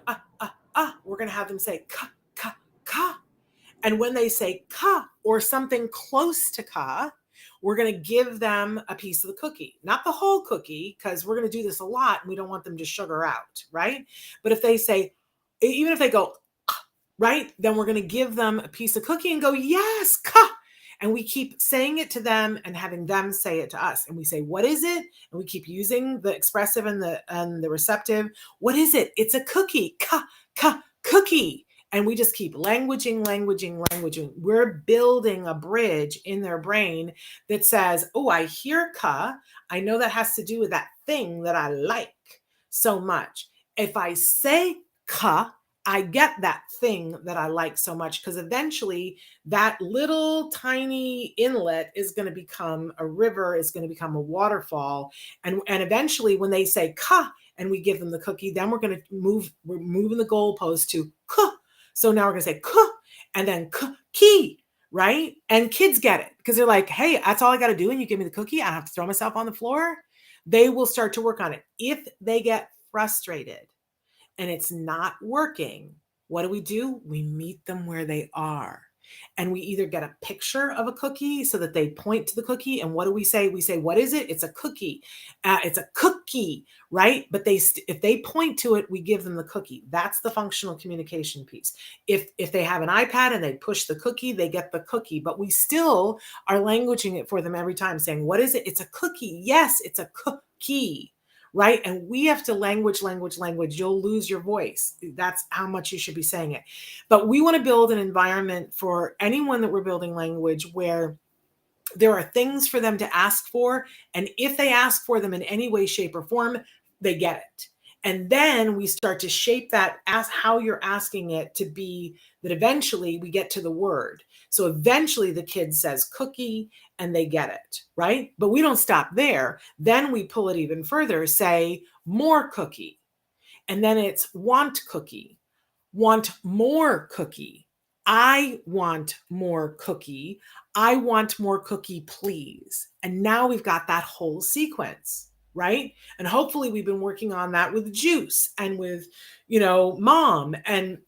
we're going to have them say, ka, ka, ka. And when they say ka or something close to ka, we're going to give them a piece of the cookie, not the whole cookie, because we're going to do this a lot and we don't want them to sugar out, right? But if they say, even if they go, right? Then we're going to give them a piece of cookie and go, yes, ka. And we keep saying it to them and having them say it to us. And we say, what is it? And we keep using the expressive and the receptive. What is it? It's a cookie. Ka, ka, cookie. And we just keep languaging. We're building a bridge in their brain that says, oh, I hear ka. I know that has to do with that thing that I like so much. If I say ka, I get that thing that I like so much, because eventually that little tiny inlet is going to become a river, is going to become a waterfall. And eventually when they say ka and we give them the cookie, then we're moving the goalpost to ka. So now we're going to say ka and then ki, right? And kids get it because they're like, hey, that's all I got to do. And you give me the cookie, I don't have to throw myself on the floor. They will start to work on it. If they get frustrated and it's not working, what do? We meet them where they are. And we either get a picture of a cookie so that they point to the cookie. And what do we say? We say, what is it? It's a cookie. It's a cookie, right? But if they point to it, we give them the cookie. That's the functional communication piece. If they have an iPad and they push the cookie, they get the cookie. But we still are languaging it for them every time, saying, what is it? It's a cookie. Yes, it's a cookie. Right? And we have to language. You'll lose your voice. That's how much you should be saying it. But we want to build an environment for anyone that we're building language where there are things for them to ask for. And if they ask for them in any way, shape, or form, they get it. And then we start to shape that as how you're asking it to be that eventually we get to the word. So eventually the kid says cookie and they get it, right? But we don't stop there. Then we pull it even further, say more cookie. And then it's want cookie, want more cookie. I want more cookie. I want more cookie, please. And now we've got that whole sequence, right? And hopefully we've been working on that with juice and with, mom and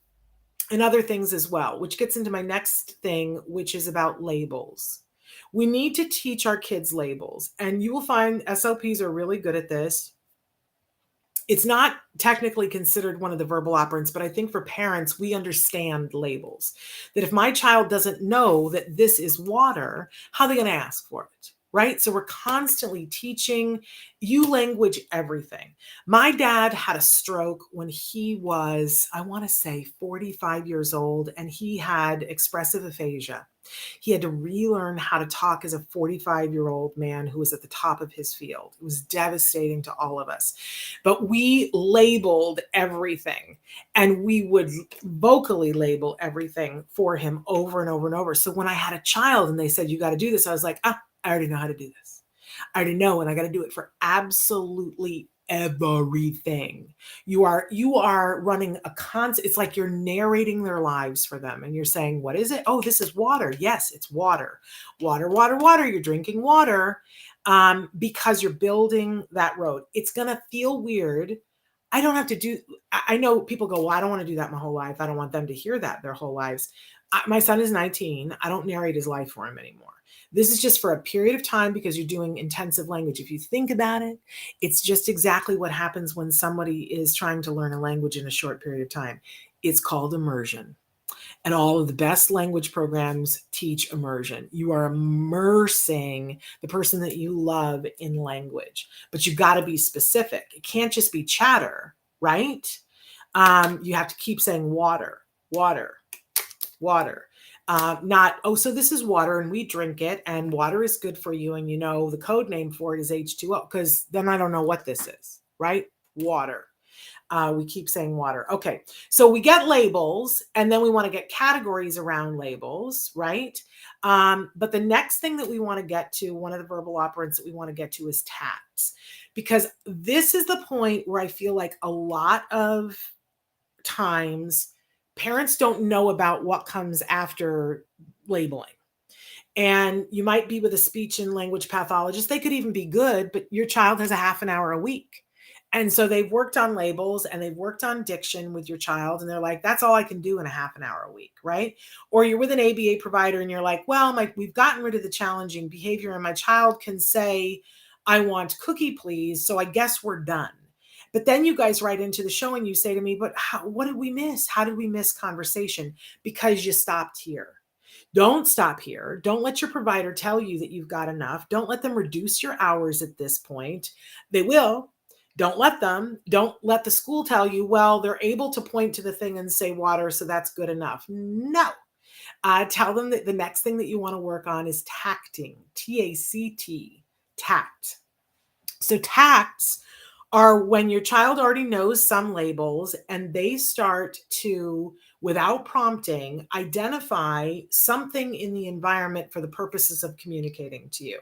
other things as well, which gets into my next thing, which is about labels. We need to teach our kids labels, and you will find SLPs are really good at this. It's not technically considered one of the verbal operants, but I think for parents, we understand labels. That if my child doesn't know that this is water, how are they going to ask for it? Right? So we're constantly teaching you language everything. My dad had a stroke when he was, I want to say 45 years old, and he had expressive aphasia. He had to relearn how to talk as a 45-year-old man who was at the top of his field. It was devastating to all of us. But we labeled everything, and we would vocally label everything for him over and over and over. So when I had a child and they said, you got to do this, I was like, I already know how to do this. I already know, and I got to do it for absolutely everything. You are running a constant. It's like you're narrating their lives for them, and you're saying, what is it? Oh, this is water. Yes, it's water. Water. You're drinking water because you're building that road. It's going to feel weird. I don't have to do, I know people go, well, I don't want to do that my whole life. I don't want them to hear that their whole lives. My son is 19. I don't narrate his life for him anymore. This is just for a period of time because you're doing intensive language. If you think about it, it's just exactly what happens when somebody is trying to learn a language in a short period of time. It's called immersion. And all of the best language programs teach immersion. You are immersing the person that you love in language, but you've got to be specific. It can't just be chatter, right? You have to keep saying water. Not, oh, so this is water and we drink it and water is good for you. And the code name for it is H2O, because then I don't know what this is, right? Water. We keep saying water. Okay. So we get labels and then we want to get categories around labels, right? But the next thing that we want to get to, one of the verbal operants that we want to get to is Tacts, because this is the point where I feel like a lot of times parents don't know about what comes after labeling. And you might be with a speech and language pathologist. They could even be good, but your child has a half an hour a week. And so they've worked on labels and they've worked on diction with your child. And they're like, that's all I can do in a half an hour a week, right? Or you're with an ABA provider and you're like, well, we've gotten rid of the challenging behavior and my child can say, I want cookie, please. So I guess we're done. But then you guys write into the show and you say to me, but what did we miss? How did we miss conversation? Because you stopped here. Don't stop here. Don't let your provider tell you that you've got enough. Don't let them reduce your hours at this point. They will. Don't let them. Don't let the school tell you, well, they're able to point to the thing and say water, so that's good enough. No. Tell them that the next thing that you want to work on is tacting, T-A-C-T, tact. So tacts are when your child already knows some labels and they start to, without prompting, identify something in the environment for the purposes of communicating to you.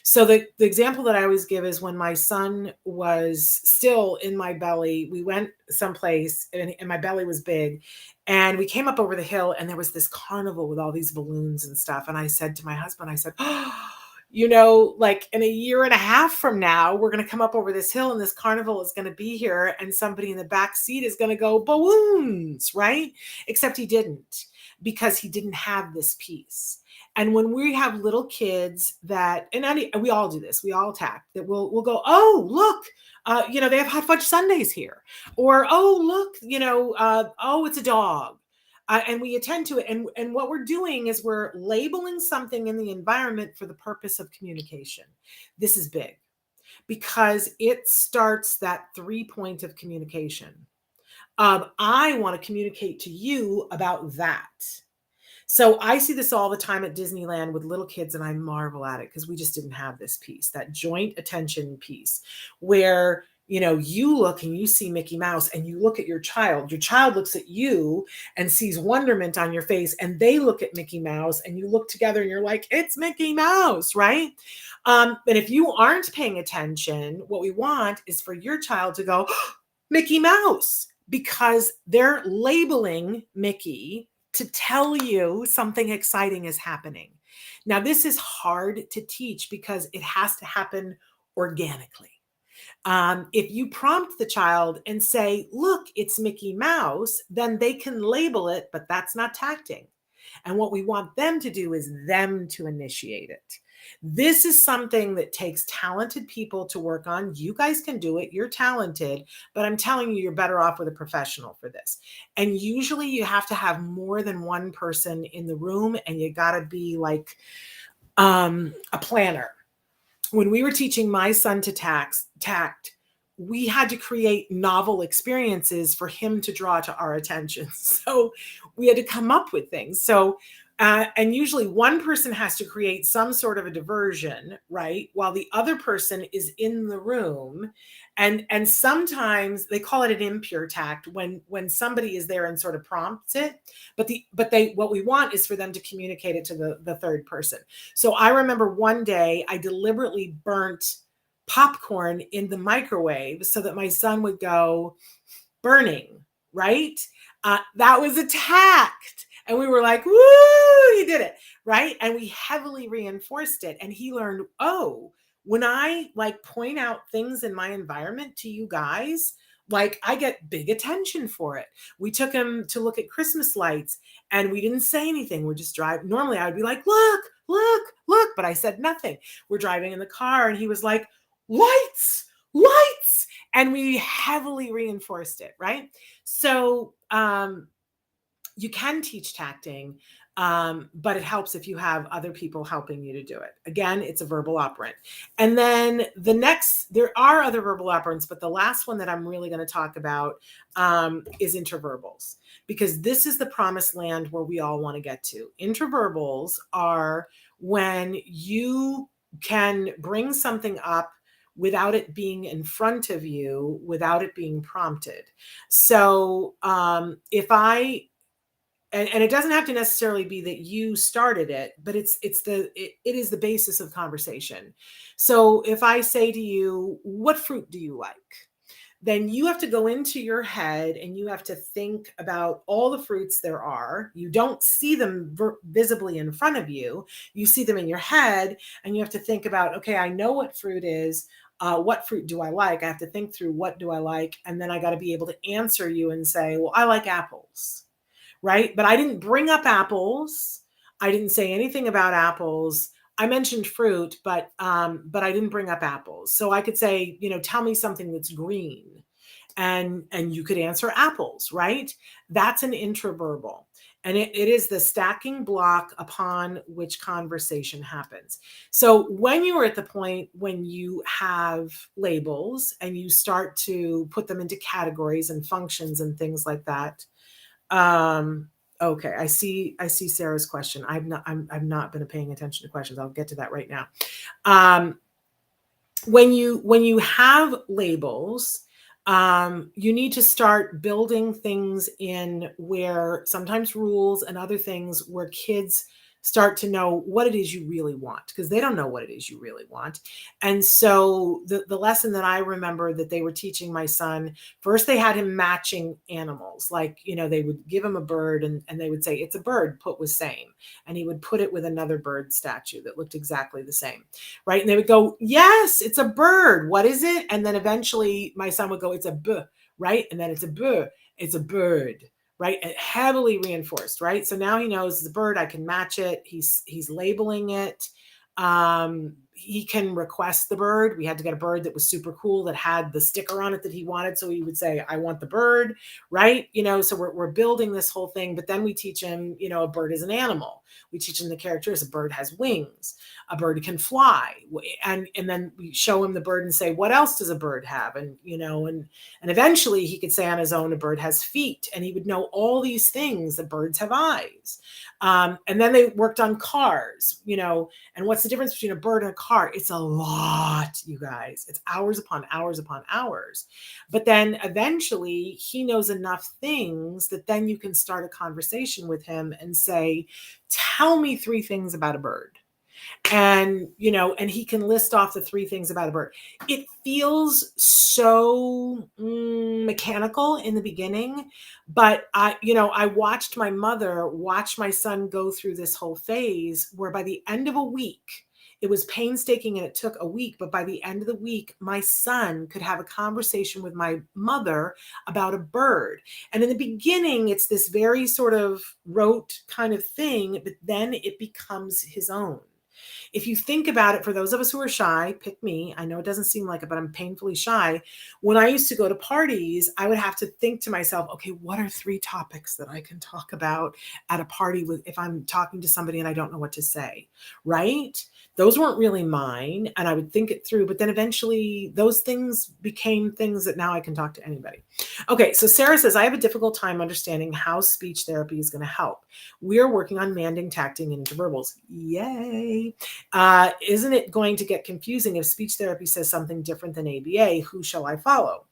So the example that I always give is when my son was still in my belly, we went someplace and my belly was big, and we came up over the hill and there was this carnival with all these balloons and stuff. And I said to my husband, I said, oh, you know, like in a year and a half from now, we're going to come up over this hill and this carnival is going to be here. And somebody in the back seat is going to go balloons, right? Except he didn't, because he didn't have this piece. And when we have little kids that, and we all do this, we all tact, that we'll go, oh, look, you know, they have hot fudge sundaes here. Or, oh, look, you know, oh, it's a dog. And we attend to it. And what we're doing is we're labeling something in the environment for the purpose of communication. This is big because it starts that 3-point of communication. I want to communicate to you about that. So I see this all the time at Disneyland with little kids, and I marvel at it because we just didn't have this piece, that joint attention piece, where, you know, you look and you see Mickey Mouse and you look at your child looks at you and sees wonderment on your face, and they look at Mickey Mouse and you look together and you're like, it's Mickey Mouse, right? And if you aren't paying attention, what we want is for your child to go, Mickey Mouse, because they're labeling Mickey to tell you something exciting is happening. Now, this is hard to teach because it has to happen organically. If you prompt the child and say, look, it's Mickey Mouse, then they can label it, but that's not tacting. And what we want them to do is them to initiate it. This is something that takes talented people to work on. You guys can do it. You're talented, but I'm telling you, you're better off with a professional for this. And usually you have to have more than one person in the room, and you got to be like a planner. When we were teaching my son to tact, we had to create novel experiences for him to draw to our attention. So we had to come up with things. So, and usually one person has to create some sort of a diversion, right? While the other person is in the room. And sometimes they call it an impure tact when somebody is there and sort of prompts it, but what we want is for them to communicate it to the third person. So I remember one day I deliberately burnt popcorn in the microwave so that my son would go burning, right? That was a tact. And we were like, woo, he did it, right? And we heavily reinforced it. And he learned, oh, when I like point out things in my environment to you guys, like I get big attention for it. We took him to look at Christmas lights and we didn't say anything. We're just driving. Normally I would be like, look, look, look, but I said nothing. We're driving in the car and he was like, lights, lights. And we heavily reinforced it, right? So you can teach tacting, but it helps if you have other people helping you to do it. Again, it's a verbal operant. And then there are other verbal operants, but the last one that I'm really going to talk about is intraverbals, because this is the promised land where we all want to get to. Intraverbals are when you can bring something up without it being in front of you, without it being prompted. So and it doesn't have to necessarily be that you started it, but it is the basis of conversation. So if I say to you, what fruit do you like? Then you have to go into your head and you have to think about all the fruits there are. You don't see them visibly in front of you. You see them in your head, and you have to think about, okay, I know what fruit is. What fruit do I like? I have to think through, what do I like? And then I got to be able to answer you and say, well, I like apples. Right? But I didn't bring up apples. I didn't say anything about apples. I mentioned fruit, but I didn't bring up apples. So I could say, tell me something that's green. and you could answer apples, right? That's an intraverbal. And it is the stacking block upon which conversation happens. So when you are at the point when you have labels and you start to put them into categories and functions and things like that. Okay, I see Sarah's question. I've not been paying attention to questions. I'll get to that right now. When you have labels, you need to start building things in where sometimes rules and other things where kids start to know what it is you really want, because they don't know what it is you really want. And so the lesson that I remember that they were teaching my son, first they had him matching animals. Like, they would give him a bird and they would say, it's a bird, put with same. And he would put it with another bird statue that looked exactly the same. Right. And they would go, yes, it's a bird. What is it? And then eventually my son would go, it's a b, right? And then it's a b, it's a bird, right? And heavily reinforced, right? So now he knows it's a bird. I can match it. He's labeling it. He can request the bird. We had to get a bird that was super cool that had the sticker on it that he wanted. So he would say, I want the bird, right? So we're building this whole thing, but then we teach him, a bird is an animal. We teach him the characteristics. A bird has wings. A bird can fly. And then we show him the bird and say, what else does a bird have? And, and eventually he could say on his own, a bird has feet, and he would know all these things. The birds have eyes. And then they worked on cars, and what's the difference between a bird and a car? It's a lot, you guys. It's hours upon hours upon hours. But then eventually he knows enough things that then you can start a conversation with him and say, tell me 3 things about a bird. And, and he can list off the 3 things about a bird. It feels so mechanical in the beginning, but I watched my mother watch my son go through this whole phase where by the end of a week, it was painstaking and it took a week, but by the end of the week, my son could have a conversation with my mother about a bird. And in the beginning, it's this very sort of rote kind of thing, but then it becomes his own. If you think about it, for those of us who are shy, pick me. I know it doesn't seem like it, but I'm painfully shy. When I used to go to parties, I would have to think to myself, okay, what are 3 topics that I can talk about at a party with if I'm talking to somebody and I don't know what to say, right? Those weren't really mine, and I would think it through, but then eventually those things became things that now I can talk to anybody. Okay, so Sarah says, I have a difficult time understanding how speech therapy is going to help. We're working on manding, tacting, and interverbals. Yay. Isn't it going to get confusing if speech therapy says something different than ABA? Who shall I follow?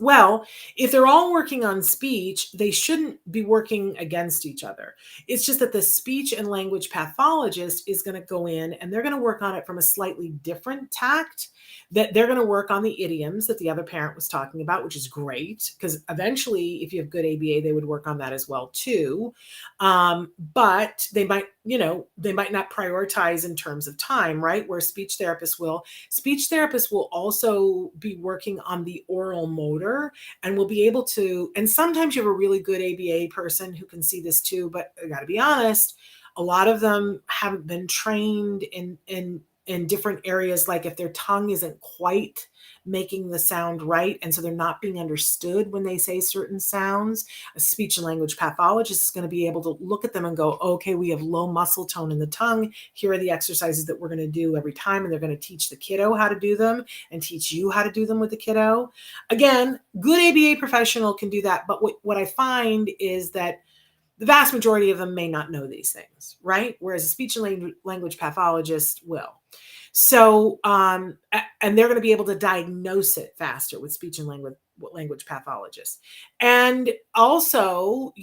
Well, if they're all working on speech, they shouldn't be working against each other. It's just that the speech and language pathologist is going to go in and they're going to work on it from a slightly different tact. That they're going to work on the idioms that the other parent was talking about, which is great, because eventually, if you have good ABA, they would work on that as well too. But they might not prioritize in terms of time, right? Where speech therapists will. Speech therapists will also be working on the oral motor and will be able to, and sometimes you have a really good ABA person who can see this too, but I got to be honest, a lot of them haven't been trained in different areas, like if their tongue isn't quite making the sound right, and so they're not being understood when they say certain sounds, a speech and language pathologist is going to be able to look at them and go, okay, we have low muscle tone in the tongue. Here are the exercises that we're going to do every time, and they're going to teach the kiddo how to do them and teach you how to do them with the kiddo. Again, good ABA professional can do that, but what I find is that the vast majority of them may not know these things, right? Whereas a speech and language pathologist will. So, and they're going to be able to diagnose it faster with speech and language pathologists. And also,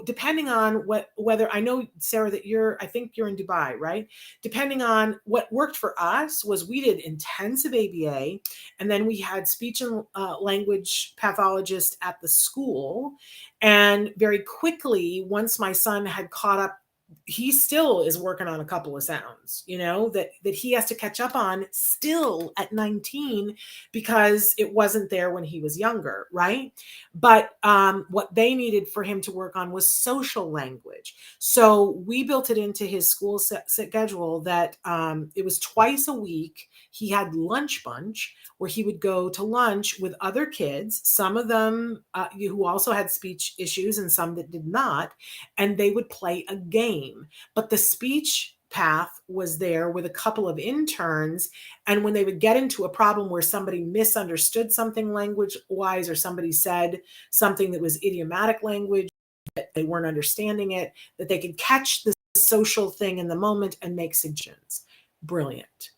depending on whether, I know, Sarah, that I think you're in Dubai, right? Depending on what worked for us was we did intensive ABA, and then we had speech and language pathologists at the school. And very quickly, once my son had caught up he still is working on a couple of sounds, that he has to catch up on still at 19 because it wasn't there when he was younger, right? But what they needed for him to work on was social language. So we built it into his school schedule that it was twice a week. He had lunch bunch where he would go to lunch with other kids, some of them who also had speech issues and some that did not, and they would play a game. But the speech path was there with a couple of interns. And when they would get into a problem where somebody misunderstood something language wise, or somebody said something that was idiomatic language, that they weren't understanding it, that they could catch the social thing in the moment and make suggestions. Brilliant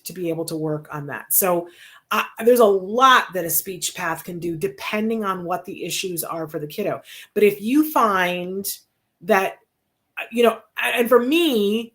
to be able to work on that. So there's a lot that a speech path can do depending on what the issues are for the kiddo. But if you find that, and for me,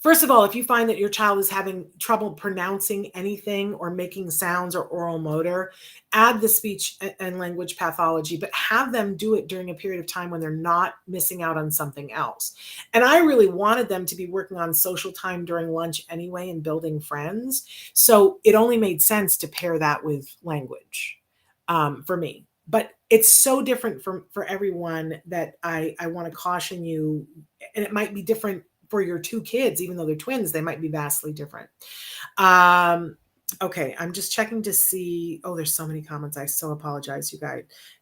first of all, if you find that your child is having trouble pronouncing anything or making sounds or oral motor, add the speech and language pathology, but have them do it during a period of time when they're not missing out on something else. And I really wanted them to be working on social time during lunch anyway and building friends. So it only made sense to pair that with language for me. But it's so different for everyone that I want to caution you, and it might be different for your two kids, even though they're twins, they might be vastly different. Okay, I'm just checking to see. Oh, there's so many comments. I so apologize, you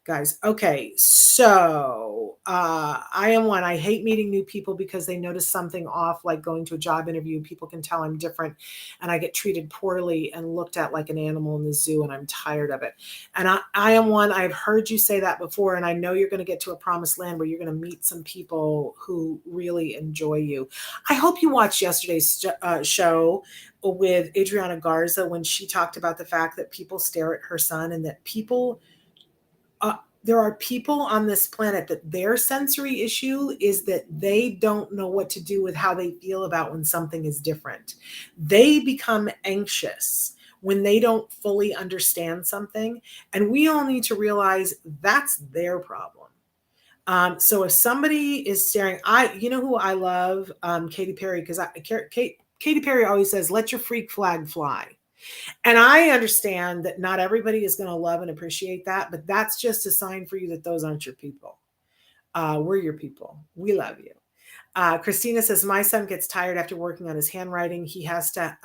guys. Okay, so I am one. I hate meeting new people because they notice something off, like going to a job interview. People can tell I'm different and I get treated poorly and looked at like an animal in the zoo, and I'm tired of it. And I am one. I've heard you say that before, and I know you're going to get to a promised land where you're going to meet some people who really enjoy you. I hope you watched yesterday's show with Adriana Garza when she talked about the fact that people stare at her son, and that there are people on this planet that their sensory issue is that they don't know what to do with how they feel about when something is different. They become anxious when they don't fully understand something, and we all need to realize that's their problem. So if somebody is staring, you know who I love? Katy Perry, because Katy Perry always says, "Let your freak flag fly." And I understand that not everybody is going to love and appreciate that, but that's just a sign for you that those aren't your people. We're your people. We love you. Christina says, my son gets tired after working on his handwriting. He has to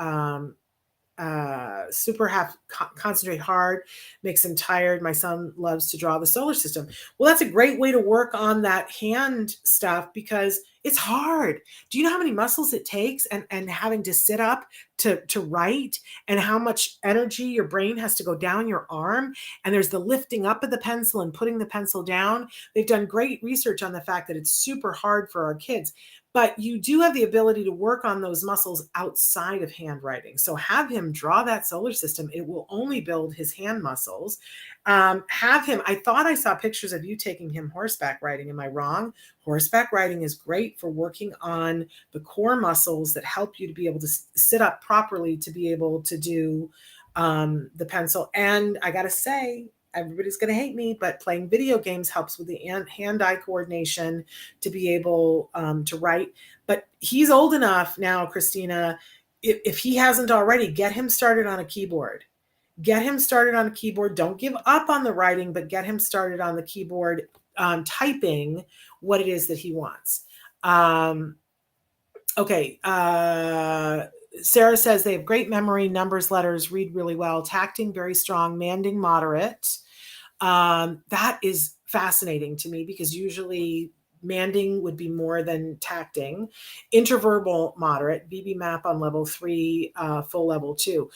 concentrate hard, makes him tired. My son loves to draw the solar system. Well, that's a great way to work on that hand stuff because it's hard. Do you know how many muscles it takes and having to sit up to write, and how much energy your brain has to go down your arm? And there's the lifting up of the pencil and putting the pencil down. They've done great research on the fact that it's super hard for our kids. But you do have the ability to work on those muscles outside of handwriting. So have him draw that solar system. It will only build his hand muscles. Have him, I thought I saw pictures of you taking him horseback riding. Am I wrong? Horseback riding is great for working on the core muscles that help you to be able to sit up properly, to be able to do the pencil. And I got to say, everybody's going to hate me, but playing video games helps with the hand-eye coordination to be able to write. But he's old enough now, Christina, if he hasn't already, get him started on a keyboard. Get him started on a keyboard. Don't give up on the writing, but get him started on the keyboard, typing what it is that he wants. Okay. Sarah says they have great memory, numbers, letters, read really well, tacting very strong, manding moderate. That is fascinating to me because usually manding would be more than tacting. Intraverbal moderate, BB map on level 3, full level 2.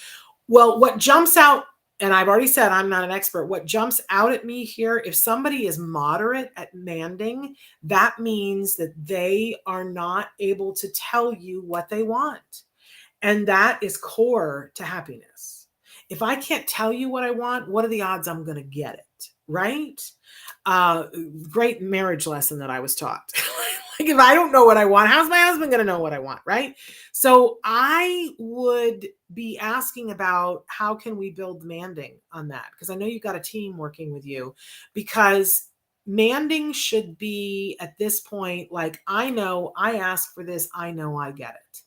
Well, what jumps out, and I've already said I'm not an expert, what jumps out at me here, if somebody is moderate at manding, that means that they are not able to tell you what they want. And that is core to happiness. If I can't tell you what I want, what are the odds I'm going to get it? Right? Great marriage lesson that I was taught. Like, if I don't know what I want, how's my husband going to know what I want? Right? So I would be asking about how can we build manding on that? Because I know you've got a team working with you, because Manding should be at this point, like, I know I ask for this, I know I get it.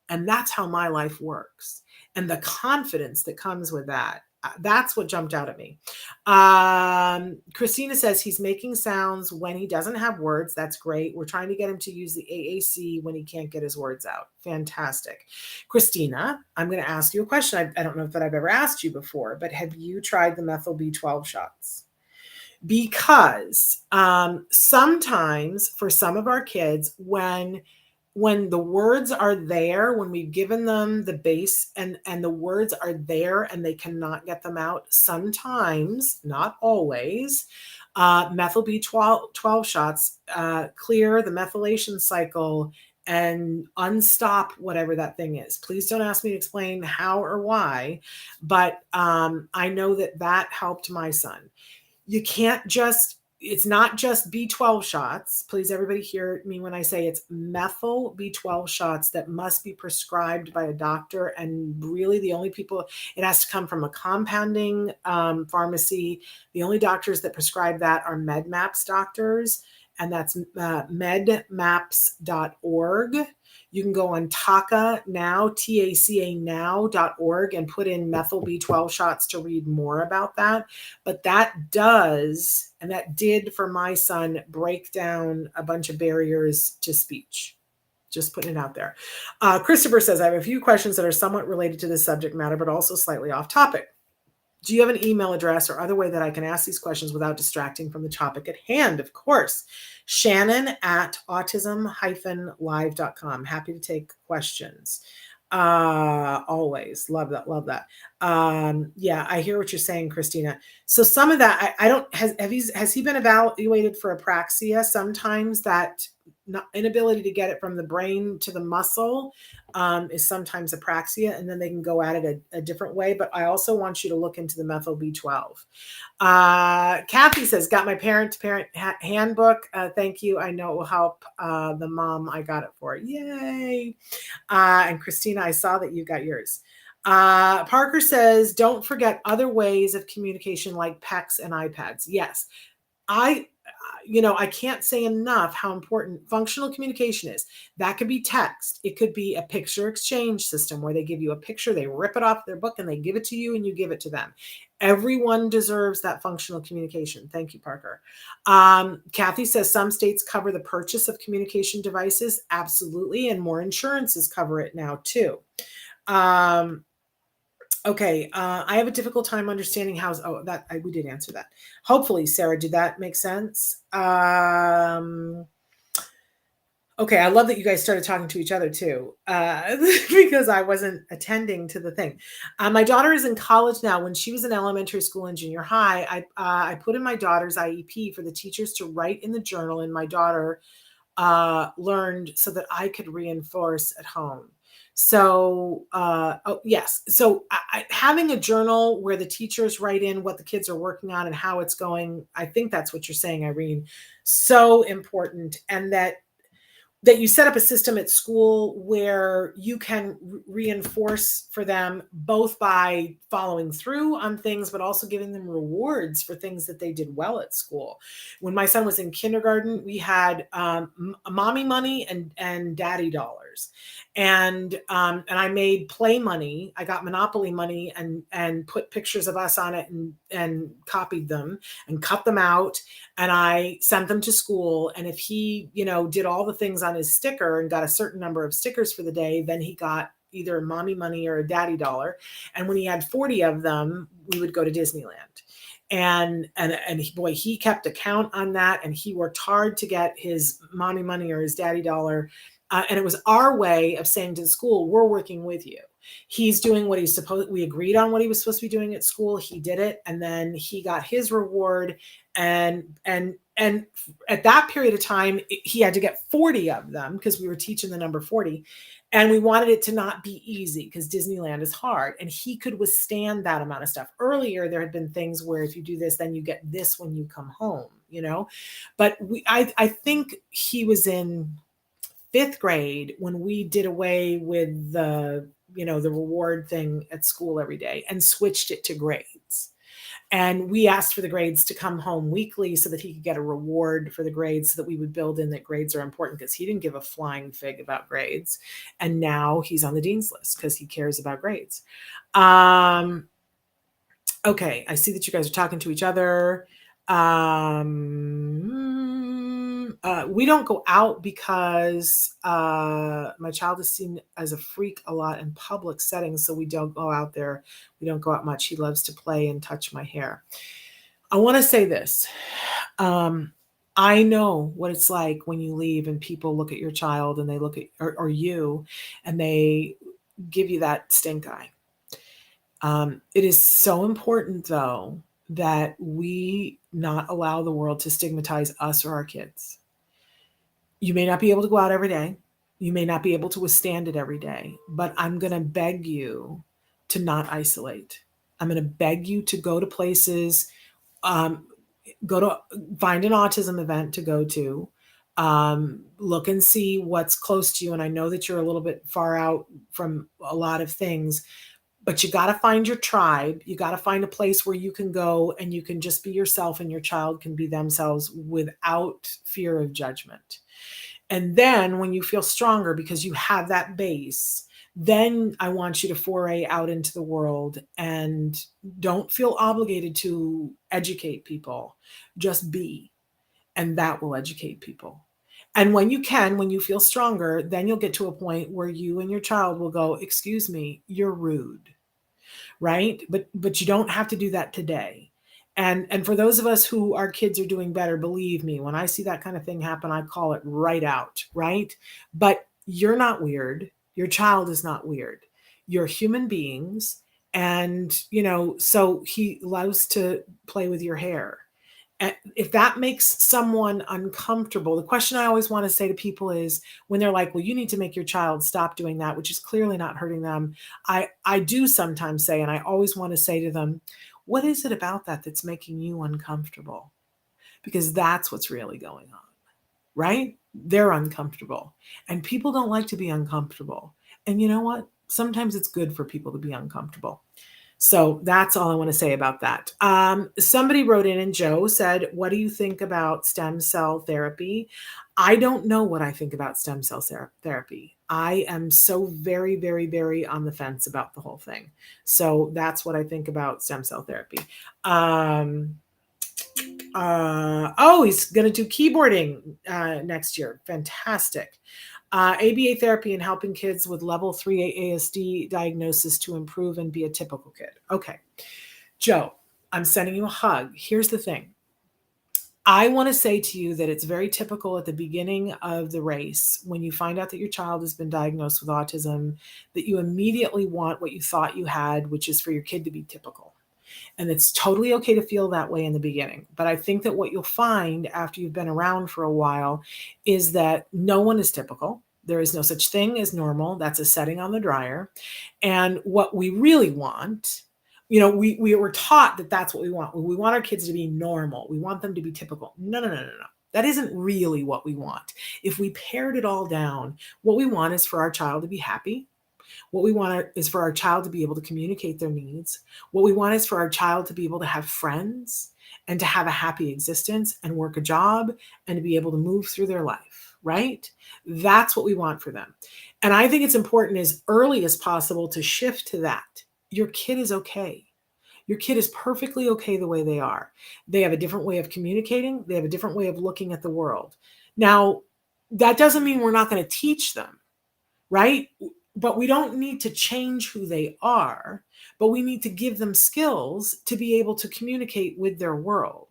And that's how my life works. And the confidence that comes with that, that's what jumped out at me. Christina says he's making sounds when he doesn't have words. That's great. We're trying to get him to use the AAC when he can't get his words out. Fantastic. Christina, I'm going to ask you a question. I don't know if I've ever asked you before, but have you tried the methyl B12 shots? Because sometimes for some of our kids, when the words are there, when we've given them the base and the words are there and they cannot get them out, sometimes, not always, methyl B12 shots clear the methylation cycle and unstop whatever that thing is. Please don't ask me to explain how or why, but I know that helped my son. You can't just, it's not just B12 shots. Please, everybody hear me when I say it's methyl B12 shots that must be prescribed by a doctor. And really the only people, it has to come from a compounding pharmacy. The only doctors that prescribe that are MedMaps doctors, and that's medmaps.org. You can go on TACA now, TACA now.org, and put in methyl B12 shots to read more about that. But that does, and that did for my son, break down a bunch of barriers to speech. Just putting it out there. Christopher says, I have a few questions that are somewhat related to this subject matter, but also slightly off topic. Do you have an email address or other way that I can ask these questions without distracting from the topic at hand? Of course. Shannon at autism-live.com. Happy to take questions. Always. Love that. Love that. Yeah, I hear what you're saying, Christina. So some of that, I don't, has he been evaluated for apraxia? Sometimes that inability to get it from the brain to the muscle is sometimes apraxia, and then they can go at it a different way. But I also want you to look into the methyl B12. Kathy says, got my parent-to-parent handbook. Thank you. I know it will help the mom I got it for. Yay. And Christina, I saw that you got yours. Parker says, don't forget other ways of communication like PECs and iPads. Yes. I can't say enough how important functional communication is. That could be text. It could be a picture exchange system where they give you a picture, they rip it off their book and they give it to you and you give it to them. Everyone deserves that functional communication. Thank you, Parker. Kathy says some states cover the purchase of communication devices. Absolutely. And more insurances cover it now too. Okay, I have a difficult time understanding how. We did answer that. Hopefully, Sarah, did that make sense? Okay, I love that you guys started talking to each other too, because I wasn't attending to the thing. My daughter is in college now. When she was in elementary school and junior high, I put in my daughter's IEP for the teachers to write in the journal, and my daughter learned so that I could reinforce at home. So, yes. So having a journal where the teachers write in what the kids are working on and how it's going, I think that's what you're saying, Irene. So important. And that you set up a system at school where you can reinforce for them both by following through on things, but also giving them rewards for things that they did well at school. When my son was in kindergarten, we had mommy money and daddy dollars. And I made play money. I got Monopoly money and put pictures of us on it and copied them and cut them out. And I sent them to school. And if he, did all the things on his sticker and got a certain number of stickers for the day, then he got either mommy money or a daddy dollar. And when he had 40 of them, we would go to Disneyland. And he kept a count on that. And he worked hard to get his mommy money or his daddy dollar. And it was our way of saying to the school, we're working with you. He's doing what he's supposed, we agreed on what he was supposed to be doing at school. He did it. And then he got his reward. And at that period of time, he had to get 40 of them because we were teaching the number 40. And we wanted it to not be easy because Disneyland is hard. And he could withstand that amount of stuff. Earlier, there had been things where if you do this, then you get this when you come home, But I think he was in 5th grade when we did away with the reward thing at school every day and switched it to grades. And we asked for the grades to come home weekly so that he could get a reward for the grades, so that we would build in that grades are important, because he didn't give a flying fig about grades. And now he's on the dean's list because he cares about grades. Okay, I see that you guys are talking to each other. We don't go out because my child is seen as a freak a lot in public settings, so we don't go out there. We don't go out much. He loves to play and touch my hair. I want to say this. I know what it's like when you leave and people look at your child and they look at or you, and they give you that stink eye. It is so important, though, that we not allow the world to stigmatize us or our kids. You may not be able to go out every day. You may not be able to withstand it every day, but I'm going to beg you to not isolate. I'm going to beg you to go to places, go to find an autism event to go to, look and see what's close to you. And I know that you're a little bit far out from a lot of things, but you got to find your tribe. You got to find a place where you can go and you can just be yourself and your child can be themselves without fear of judgment. And then when you feel stronger because you have that base, then I want you to foray out into the world and don't feel obligated to educate people. Just be, and that will educate people. And when you can, when you feel stronger, then you'll get to a point where you and your child will go, excuse me, you're rude, right? But you don't have to do that today. And for those of us who our kids are doing better, believe me, when I see that kind of thing happen, I call it right out, right? But you're not weird. Your child is not weird. You're human beings. And, so he loves to play with your hair. And if that makes someone uncomfortable, the question I always want to say to people is when they're like, well, you need to make your child stop doing that, which is clearly not hurting them. I do sometimes say, and I always want to say to them, what is it about that that's making you uncomfortable? Because that's what's really going on, right? They're uncomfortable, and people don't like to be uncomfortable. And you know what? Sometimes it's good for people to be uncomfortable. So that's all I want to say about that. Somebody wrote in, and Joe said, what do you think about stem cell therapy? I don't know what I think about stem cell therapy. I am so very, very, very on the fence about the whole thing. So that's what I think about stem cell therapy. He's going to do keyboarding next year. Fantastic. ABA therapy and helping kids with level 3 ASD diagnosis to improve and be a typical kid. Okay. Joe, I'm sending you a hug. Here's the thing. I want to say to you that it's very typical at the beginning of the race, when you find out that your child has been diagnosed with autism, that you immediately want what you thought you had, which is for your kid to be typical. And it's totally okay to feel that way in the beginning. But I think that what you'll find after you've been around for a while is that no one is typical. There is no such thing as normal. That's a setting on the dryer. And what we really want, we were taught that that's what we want. We want our kids to be normal. We want them to be typical. No. That isn't really what we want. If we pared it all down, what we want is for our child to be happy. What we want is for our child to be able to communicate their needs. What we want is for our child to be able to have friends and to have a happy existence and work a job and to be able to move through their life, right? That's what we want for them. And I think it's important as early as possible to shift to that. Your kid is okay. Your kid is perfectly okay the way they are. They have a different way of communicating. They have a different way of looking at the world. Now, that doesn't mean we're not going to teach them, right? But we don't need to change who they are, but we need to give them skills to be able to communicate with their world.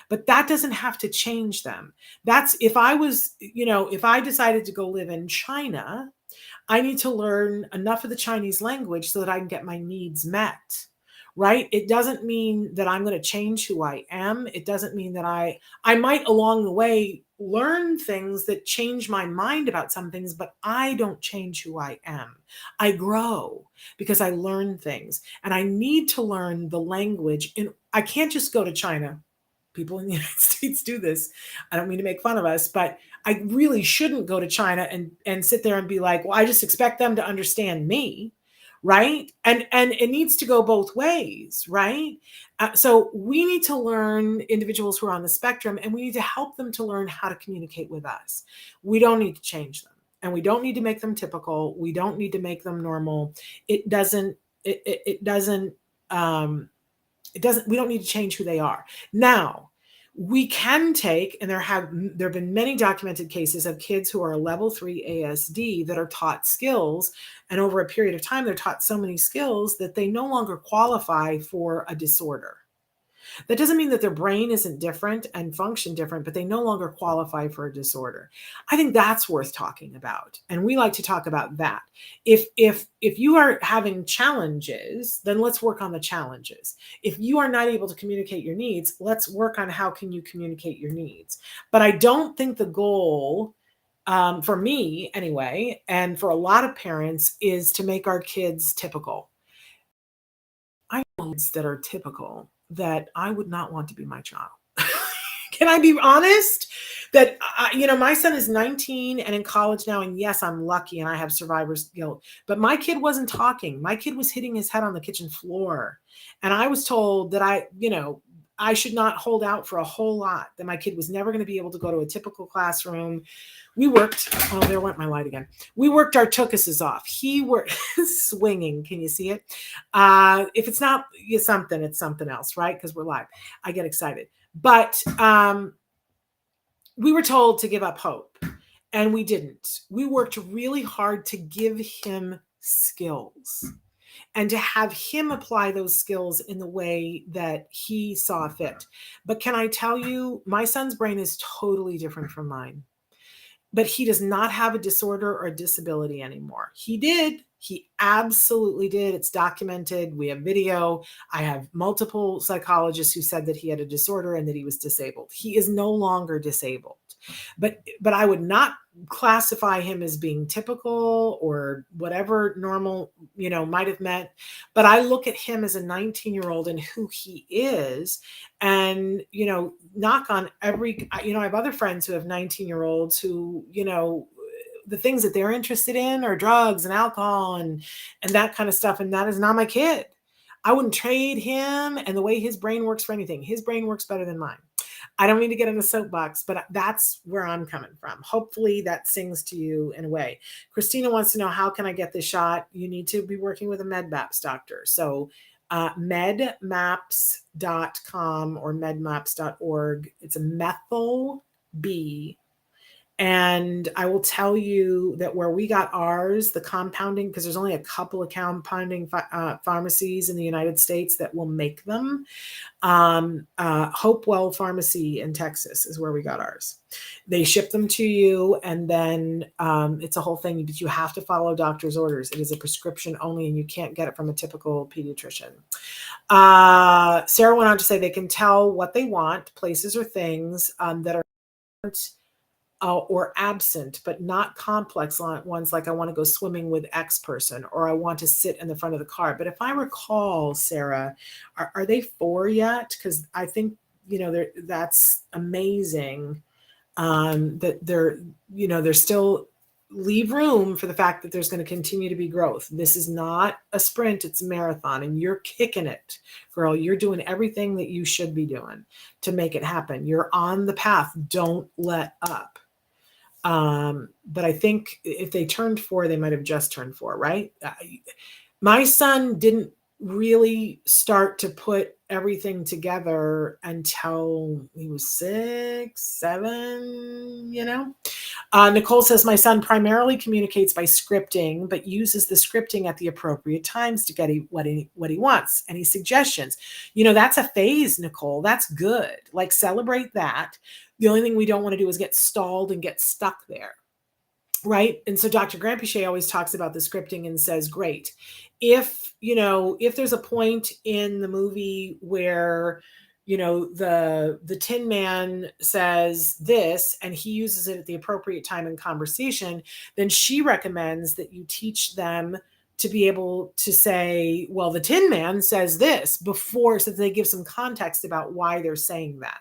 But that doesn't have to change them. That's if I was, if I decided to go live in China, I need to learn enough of the Chinese language so that I can get my needs met, right? It doesn't mean that I'm going to change who I am. It doesn't mean that I might along the way learn things that change my mind about some things, but I don't change who I am. I grow because I learn things, and I need to learn the language. And I can't just go to China. People in the United States do this. I don't mean to make fun of us, but I really shouldn't go to China and sit there and be like, well, I just expect them to understand me, right? And it needs to go both ways, right? So we need to learn, individuals who are on the spectrum, and we need to help them to learn how to communicate with us. We don't need to change them, and we don't need to make them typical. We don't need to make them normal. It doesn't, it doesn't, we don't need to change who they are. Now, we can take, and there have been many documented cases of kids who are level 3 ASD that are taught skills, and over a period of time, they're taught so many skills that they no longer qualify for a disorder. That doesn't mean that their brain isn't different and function different, but they no longer qualify for a disorder. I think that's worth talking about. And we like to talk about that. If you are having challenges, then let's work on the challenges. If you are not able to communicate your needs, let's work on how can you communicate your needs. But I don't think the goal, for me anyway, and for a lot of parents, is to make our kids typical. I know kids that are typical that I would not want to be my child. Can I be honest? That, my son is 19 and in college now. And yes, I'm lucky and I have survivor's guilt, but my kid wasn't talking. My kid was hitting his head on the kitchen floor. And I was told that I should not hold out for a whole lot, that my kid was never going to be able to go to a typical classroom. We worked, oh, there went my light again. We worked our tuchuses off. He worked swinging. Can you see it? If it's not something, it's something else, right? Because we're live. I get excited. But we were told to give up hope, and we didn't. We worked really hard to give him skills and to have him apply those skills in the way that he saw fit. But can I tell you, my son's brain is totally different from mine. But he does not have a disorder or a disability anymore. He did. He absolutely did. It's documented. We have video. I have multiple psychologists who said that he had a disorder and that he was disabled. He is no longer disabled. But I would not classify him as being typical or whatever normal, might have meant. But I look at him as a 19-year-old and who he is. And, knock on every, I have other friends who have 19-year-olds who, the things that they're interested in are drugs and alcohol and that kind of stuff. And that is not my kid. I wouldn't trade him and the way his brain works for anything. His brain works better than mine. I don't mean to get in the soapbox, but that's where I'm coming from. Hopefully that sings to you in a way. Christina wants to know, how can I get this shot? You need to be working with a MedMaps doctor. So medmaps.com or medmaps.org. It's a methyl B. And I will tell you that where we got ours, the compounding, because there's only a couple of compounding pharmacies in the United States that will make them. Hopewell Pharmacy in Texas is where we got ours. They ship them to you, and then it's a whole thing, but you have to follow doctor's orders. It is a prescription only, and you can't get it from a typical pediatrician. Sarah went on to say they can tell what they want, places or things that are or absent, but not complex ones, like I want to go swimming with X person, or I want to sit in the front of the car. But if I recall, Sarah, are they 4 yet? Because I think, that's amazing that they're still leave room for the fact that there's going to continue to be growth. This is not a sprint, it's a marathon, and you're kicking it, girl. You're doing everything that you should be doing to make it happen. You're on the path. Don't let up. But I think if they turned 4, they might have just turned 4, right? My son didn't really start to put everything together until he was 6, 7, Nicole says, my son primarily communicates by scripting, but uses the scripting at the appropriate times to get what he wants. Any suggestions? That's a phase, Nicole. That's good. Like, celebrate that. The only thing we don't want to do is get stalled and get stuck there. Right. And so Dr. Grampiche always talks about the scripting and says, great. If there's a point in the movie where, the Tin Man says this and he uses it at the appropriate time in conversation, then she recommends that you teach them to be able to say, well, the Tin Man says this before, so that they give some context about why they're saying that.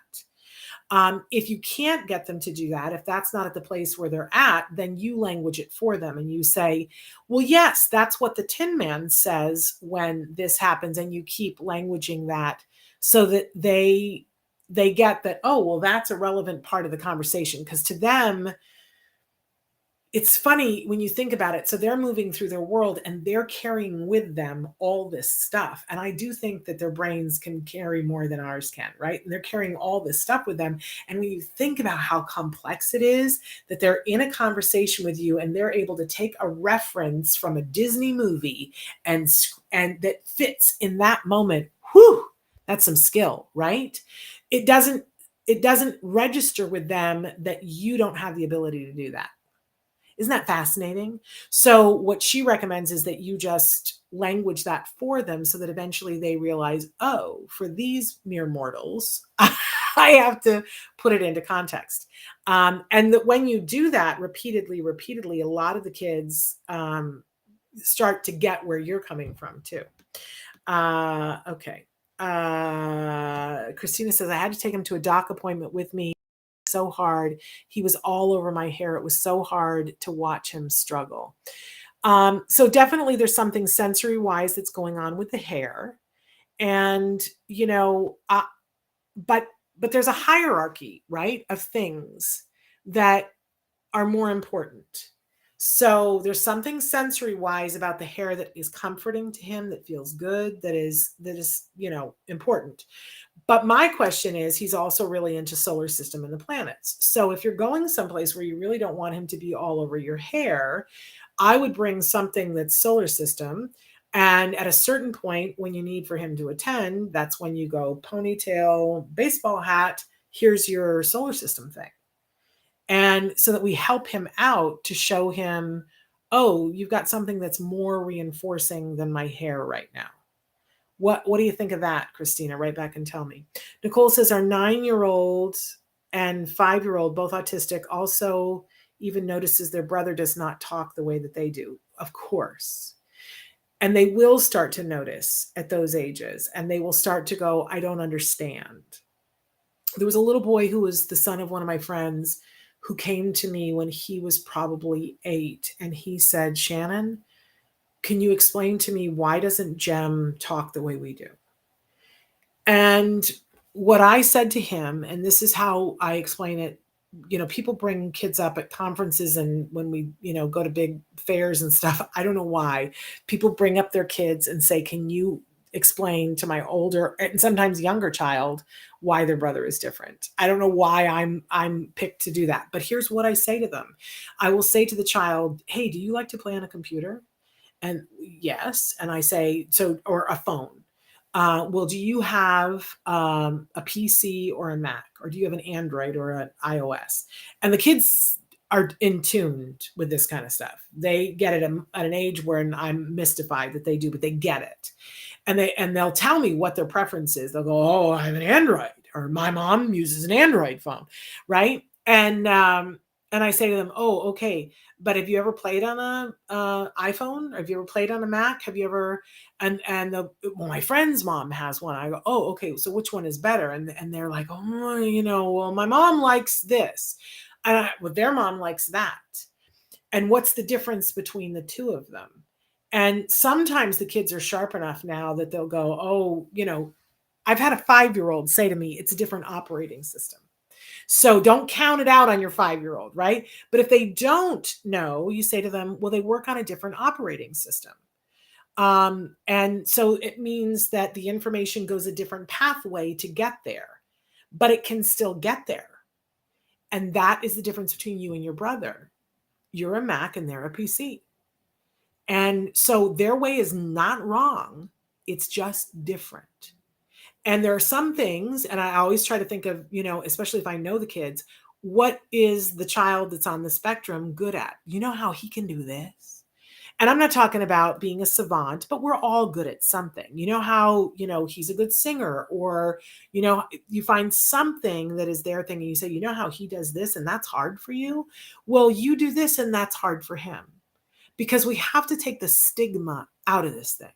If you can't get them to do that, if that's not at the place where they're at, then you language it for them and you say, well, yes, that's what the Tin Man says when this happens. And you keep languaging that so that they get that, oh, well, that's a relevant part of the conversation. Because to them, it's funny when you think about it. So they're moving through their world and they're carrying with them all this stuff. And I do think that their brains can carry more than ours can, right? And they're carrying all this stuff with them. And when you think about how complex it is that they're in a conversation with you and they're able to take a reference from a Disney movie and that fits in that moment, whew, that's some skill, right? It doesn't register with them that you don't have the ability to do that. Isn't that fascinating? So what she recommends is that you just language that for them so that eventually they realize, oh, for these mere mortals, I have to put it into context. And that when you do that repeatedly, a lot of the kids start to get where you're coming from too. Okay. Christina says, I had to take him to a doc appointment with me. So hard. He was all over my hair. It was so hard to watch him struggle. So definitely there's something sensory wise that's going on with the hair. And, but there's a hierarchy, right, of things that are more important. So there's something sensory wise about the hair that is comforting to him, that feels good, that is, important. But my question is, he's also really into solar system and the planets. So if you're going someplace where you really don't want him to be all over your hair, I would bring something that's solar system. And at a certain point, when you need for him to attend, that's when you go ponytail, baseball hat, here's your solar system thing. And so that we help him out to show him, oh, you've got something that's more reinforcing than my hair right now. What do you think of that, Christina? Write back and tell me. Nicole says our 9-year-old and 5-year-old, both autistic, also even notices their brother does not talk the way that they do. Of course. And they will start to notice at those ages, and they will start to go, I don't understand. There was a little boy who was the son of one of my friends who came to me when he was probably 8. And he said, Shannon, can you explain to me, why doesn't Jem talk the way we do? And what I said to him, and this is how I explain it, people bring kids up at conferences and when we, go to big fairs and stuff, I don't know why people bring up their kids and say, can you explain to my older and sometimes younger child why their brother is different? I don't know why I'm picked to do that. But here's what I say to them. I will say to the child, hey, do you like to play on a computer? And yes. And I say, or a phone. Well, do you have a PC or a Mac, or do you have an Android or an iOS? And the kids are in tune with this kind of stuff. They get it at an age where I'm mystified that they do, but they get it. And they'll tell me what their preference is. They'll go, oh, I have an Android, or my mom uses an Android phone. Right. And I say to them, oh, okay, but have you ever played on a iPhone? Or have you ever played on a Mac? Have you ever, well, my friend's mom has one. I go, oh, okay, so which one is better? And they're like, oh, well, my mom likes this. And well, their mom likes that. And what's the difference between the two of them? And sometimes the kids are sharp enough now that they'll go, oh, I've had a 5-year-old say to me, it's a different operating system. So don't count it out on your 5-year-old, right? But if they don't know, you say to them, well, they work on a different operating system. And so it means that the information goes a different pathway to get there, but it can still get there. And that is the difference between you and your brother. You're a Mac and they're a PC. And so their way is not wrong. It's just different. And there are some things, and I always try to think of, especially if I know the kids, what is the child that's on the spectrum good at? You know how he can do this? And I'm not talking about being a savant, but we're all good at something. You know how, he's a good singer, or, you find something that is their thing and you say, you know how he does this and that's hard for you? Well, you do this and that's hard for him. Because we have to take the stigma out of this thing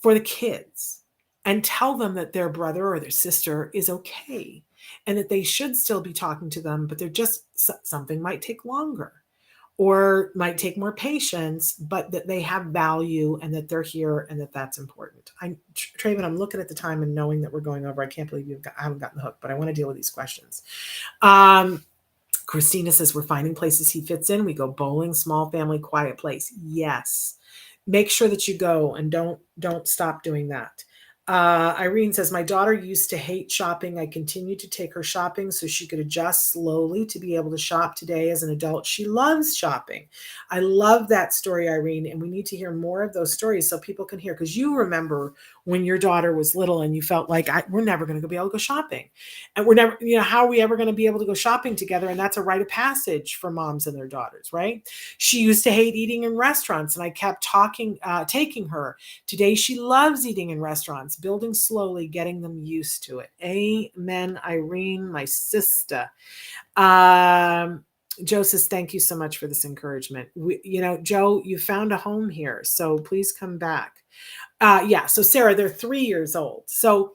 for the kids and tell them that their brother or their sister is okay. and that they should still be talking to them, but they're just, something might take longer or might take more patience, but that they have value and that they're here and that that's important. Traven, I'm looking at the time and knowing that we're going over. I can't believe I haven't gotten the hook, but I want to deal with these questions. Christina says, we're finding places he fits in. We go bowling, small family, quiet place. Yes. Make sure that you go and don't stop doing that. Irene says, my daughter used to hate shopping. I continue to take her shopping so she could adjust slowly to be able to shop today as an adult. She loves shopping. I love that story, Irene. And we need to hear more of those stories so people can hear, because you remember when your daughter was little and you felt like we're never going to be able to go shopping. And we're never, how are we ever going to be able to go shopping together? And that's a rite of passage for moms and their daughters, right? She used to hate eating in restaurants and I kept taking her. Today, she loves eating in restaurants, building slowly, getting them used to it. Amen, Irene, my sister. Joe says, thank you so much for this encouragement. Joe, you found a home here, so please come back. So Sarah, they're 3 years old. So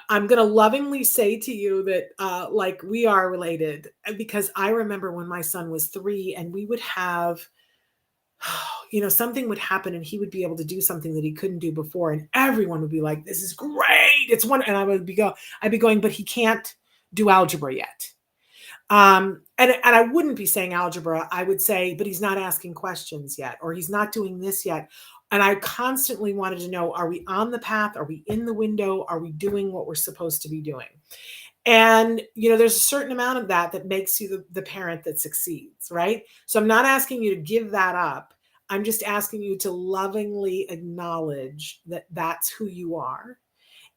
I'm going to lovingly say to you that like we are related, because I remember when my son was 3 and we would have, something would happen and he would be able to do something that he couldn't do before. And everyone would be like, this is great. It's one. And I'd be going, but he can't do algebra yet. And I wouldn't be saying algebra. I would say, but he's not asking questions yet, or he's not doing this yet. And I constantly wanted to know, are we on the path? Are we in the window? Are we doing what we're supposed to be doing? And, there's a certain amount of that makes you the parent that succeeds, right? So I'm not asking you to give that up. I'm just asking you to lovingly acknowledge that that's who you are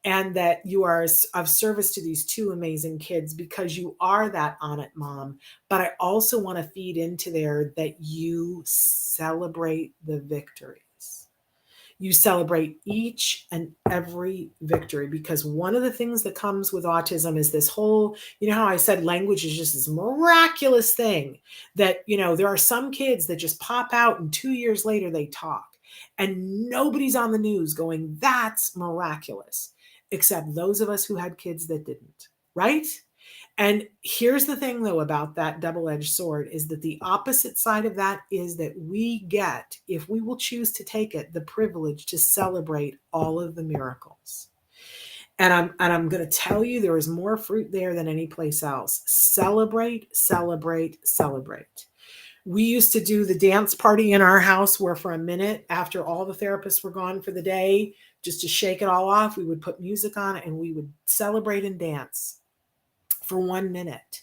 and that you are of service to these 2 amazing kids because you are that on it mom. But I also want to feed into there that you celebrate the victories. You celebrate each and every victory, because one of the things that comes with autism is this whole, how I said language is just this miraculous thing that, there are some kids that just pop out and 2 years later they talk and nobody's on the news going, that's miraculous, except those of us who had kids that didn't, right? And here's the thing, though, about that double-edged sword is that the opposite side of that is that we get, if we will choose to take it, the privilege to celebrate all of the miracles. And I'm going to tell you, there is more fruit there than any place else. Celebrate, celebrate, celebrate. We used to do the dance party in our house where for a minute after all the therapists were gone for the day, just to shake it all off, we would put music on and we would celebrate and dance for 1 minute.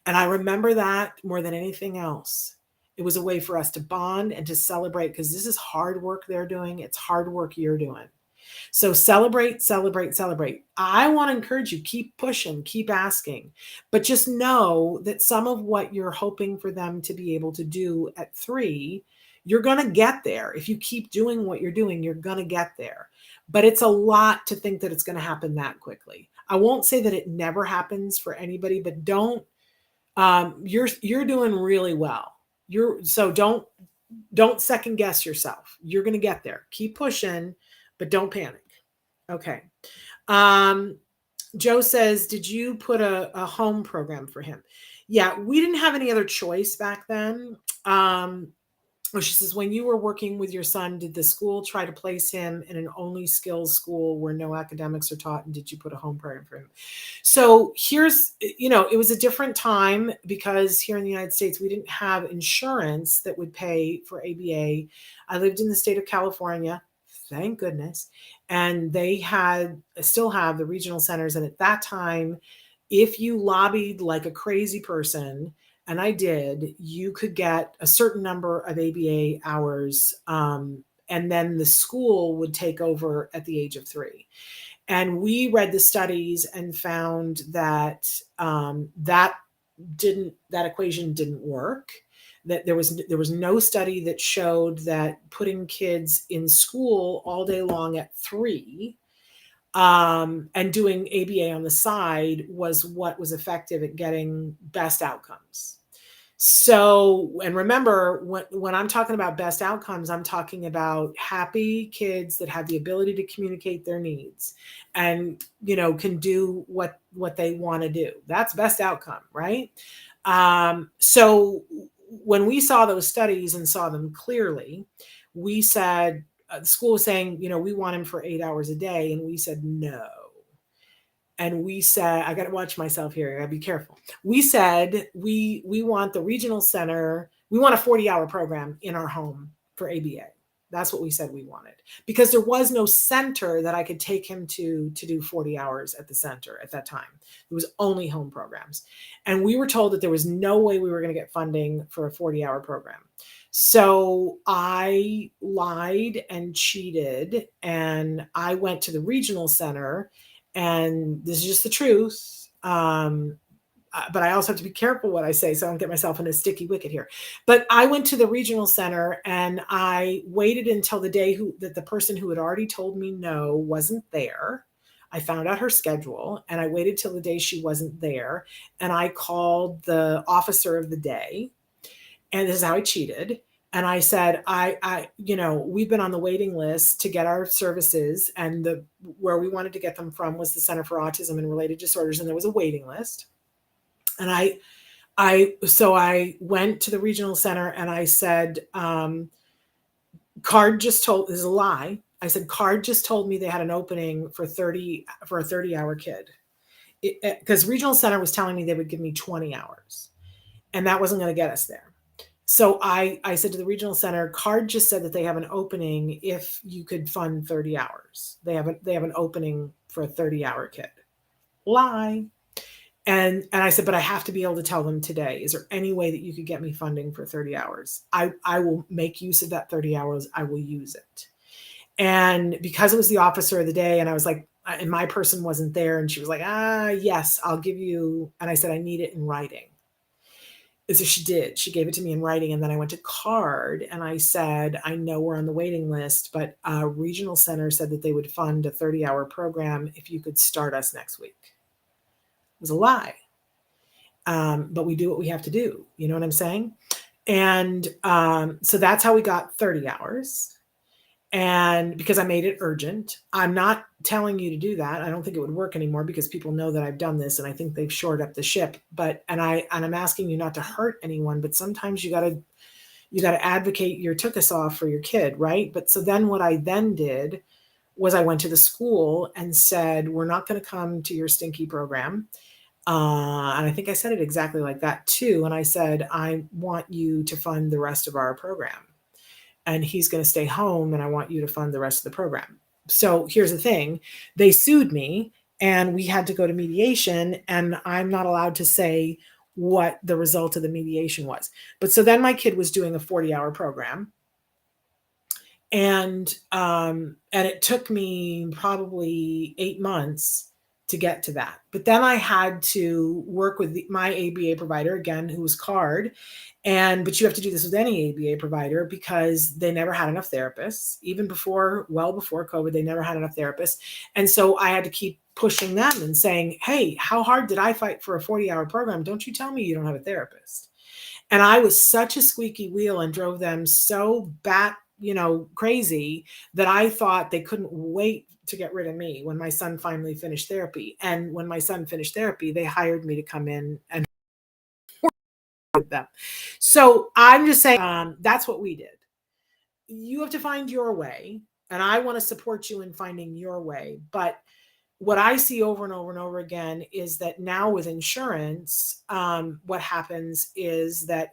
And I remember that more than anything else. It was a way for us to bond and to celebrate, because this is hard work they're doing. It's hard work you're doing. So celebrate, celebrate, celebrate. I want to encourage you, keep pushing, keep asking, but just know that some of what you're hoping for them to be able to do at 3, you're going to get there. If you keep doing what you're doing, you're going to get there. But it's a lot to think that it's going to happen that quickly. I won't say that it never happens for anybody, but don't, you're doing really well. So don't second guess yourself. You're going to get there. Keep pushing, but don't panic. Okay. Joe says, did you put a home program for him? Yeah, we didn't have any other choice back then. She says, when you were working with your son, did the school try to place him in an only skills school where no academics are taught? And did you put a home program for him? So here's, it was a different time, because here in the United States, we didn't have insurance that would pay for ABA. I lived in the state of California, thank goodness. And they still have the regional centers. And at that time, if you lobbied like a crazy person, and I did, you could get a certain number of ABA hours, and then the school would take over at the age of 3. And we read the studies and found that that equation didn't work. That there was no study that showed that putting kids in school all day long at 3 and doing ABA on the side was what was effective at getting best outcomes. So, and remember, when I'm talking about best outcomes, I'm talking about happy kids that have the ability to communicate their needs and, can do what they want to do. That's best outcome, right? So when we saw those studies and saw them clearly, we said, the school was saying, we want him for 8 hours a day. And we said, no. And we said, I got to watch myself here. I got to be careful. We said, we want the regional center. We want a 40-hour program in our home for ABA. That's what we said we wanted, because there was no center that I could take him to do 40 hours at the center at that time. It was only home programs. And we were told that there was no way we were going to get funding for a 40-hour program. So I lied and cheated, and I went to the regional center. And this is just the truth. But I also have to be careful what I say so I don't get myself in a sticky wicket here. But I went to the regional center and I waited until the day that the person who had already told me no wasn't there. I found out her schedule and I waited till the day she wasn't there. And I called the officer of the day. And this is how I cheated. And I said, we've been on the waiting list to get our services, and where we wanted to get them from was the Center for Autism and Related Disorders, and there was a waiting list. And so I went to the regional center and I said, Card just told, this is a lie. I said, Card just told me they had an opening for a 30-hour kid. Because regional center was telling me they would give me 20 hours, and that wasn't going to get us there. So I said to the regional center, Card just said that they have an opening if you could fund 30 hours. They have an opening for a 30-hour kid. Lie. And I said, but I have to be able to tell them today. Is there any way that you could get me funding for 30 hours? I will make use of that 30 hours. I will use it. And because it was the officer of the day, and I was like, and my person wasn't there, and she was like, yes, I'll give you. And I said, I need it in writing. So she did. She gave it to me in writing. And then I went to Card and I said, I know we're on the waiting list, but regional center said that they would fund a 30-hour program if you could start us next week. It was a lie. But we do what we have to do. You know what I'm saying? And so that's how we got 30 hours. And because I made it urgent, I'm not telling you to do that. I don't think it would work anymore because people know that I've done this, and I think they've shored up the ship. But I'm asking you not to hurt anyone, but sometimes you gotta advocate your took us off for your kid, right? But so then what I then did was I went to the school and said, we're not going to come to your stinky program. And I think I said it exactly like that too. And I said, I want you to fund the rest of our program. And he's going to stay home, and I want you to fund the rest of the program. So here's the thing. They sued me, and we had to go to mediation, and I'm not allowed to say what the result of the mediation was. But so then my kid was doing a 40-hour program. And it took me probably 8 months to get to that. But then I had to work with my ABA provider, again, who was Card. But you have to do this with any ABA provider because they never had enough therapists. Even well before COVID, they never had enough therapists. And so I had to keep pushing them and saying, hey, how hard did I fight for a 40-hour program? Don't you tell me you don't have a therapist. And I was such a squeaky wheel and drove them so crazy that I thought they couldn't wait to get rid of me when my son finally finished therapy. And when my son finished therapy, they hired me to come in and work with them. So I'm just saying, that's what we did. You have to find your way, and I want to support you in finding your way. But what I see over and over and over again is that now with insurance, what happens is that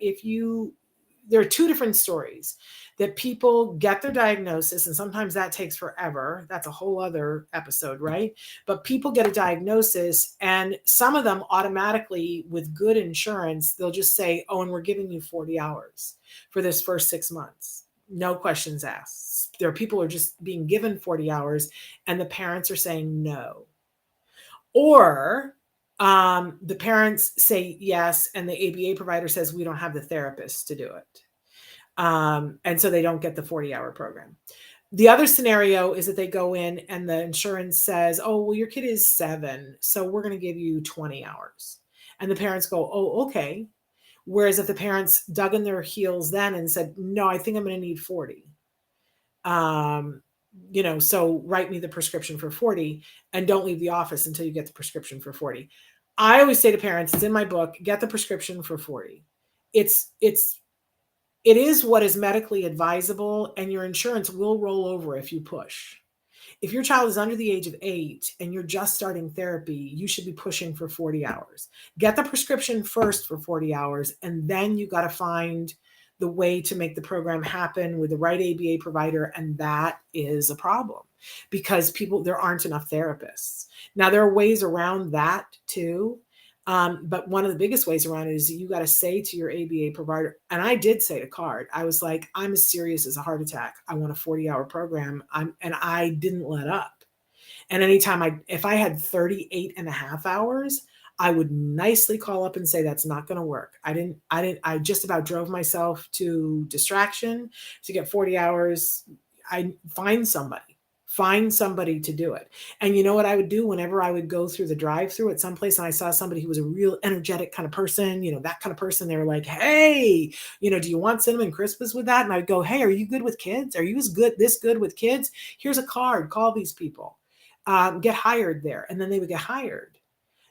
there are two different stories. That people get their diagnosis, and sometimes that takes forever. That's a whole other episode, right? But people get a diagnosis, and some of them automatically, with good insurance, they'll just say, oh, and we're giving you 40 hours for this first 6 months. No questions asked. There are people who are just being given 40 hours, and the parents are saying no. Or the parents say yes, and the ABA provider says, we don't have the therapist to do it. And so they don't get the 40-hour program. The other scenario is that they go in and the insurance says, oh, well, your kid is 7, so we're going to give you 20 hours. And the parents go, oh, okay. Whereas if the parents dug in their heels then and said, no, I think I'm going to need 40. So write me the prescription for 40 and don't leave the office until you get the prescription for 40. I always say to parents, it's in my book, get the prescription for 40. It is what is medically advisable, and your insurance will roll over if you push. If your child is under the age of 8 and you're just starting therapy, you should be pushing for 40 hours. Get the prescription first for 40 hours, and then you got to find the way to make the program happen with the right ABA provider. And that is a problem because there aren't enough therapists. Now, there are ways around that too. But one of the biggest ways around it is you got to say to your ABA provider, and I did say to CARD, I was like, I'm as serious as a heart attack. I want a 40-hour program. And I didn't let up. And anytime if I had 38 and a half hours, I would nicely call up and say, that's not going to work. I just about drove myself to distraction to get 40 hours. I find somebody to do it. And you know what I would do whenever I would go through the drive-through at some place and I saw somebody who was a real energetic kind of person, that kind of person, they were like, hey, do you want cinnamon Crispus with that? And I'd go, hey, are you good with kids? Are you this good with kids? Here's a card, call these people, get hired there. And then they would get hired.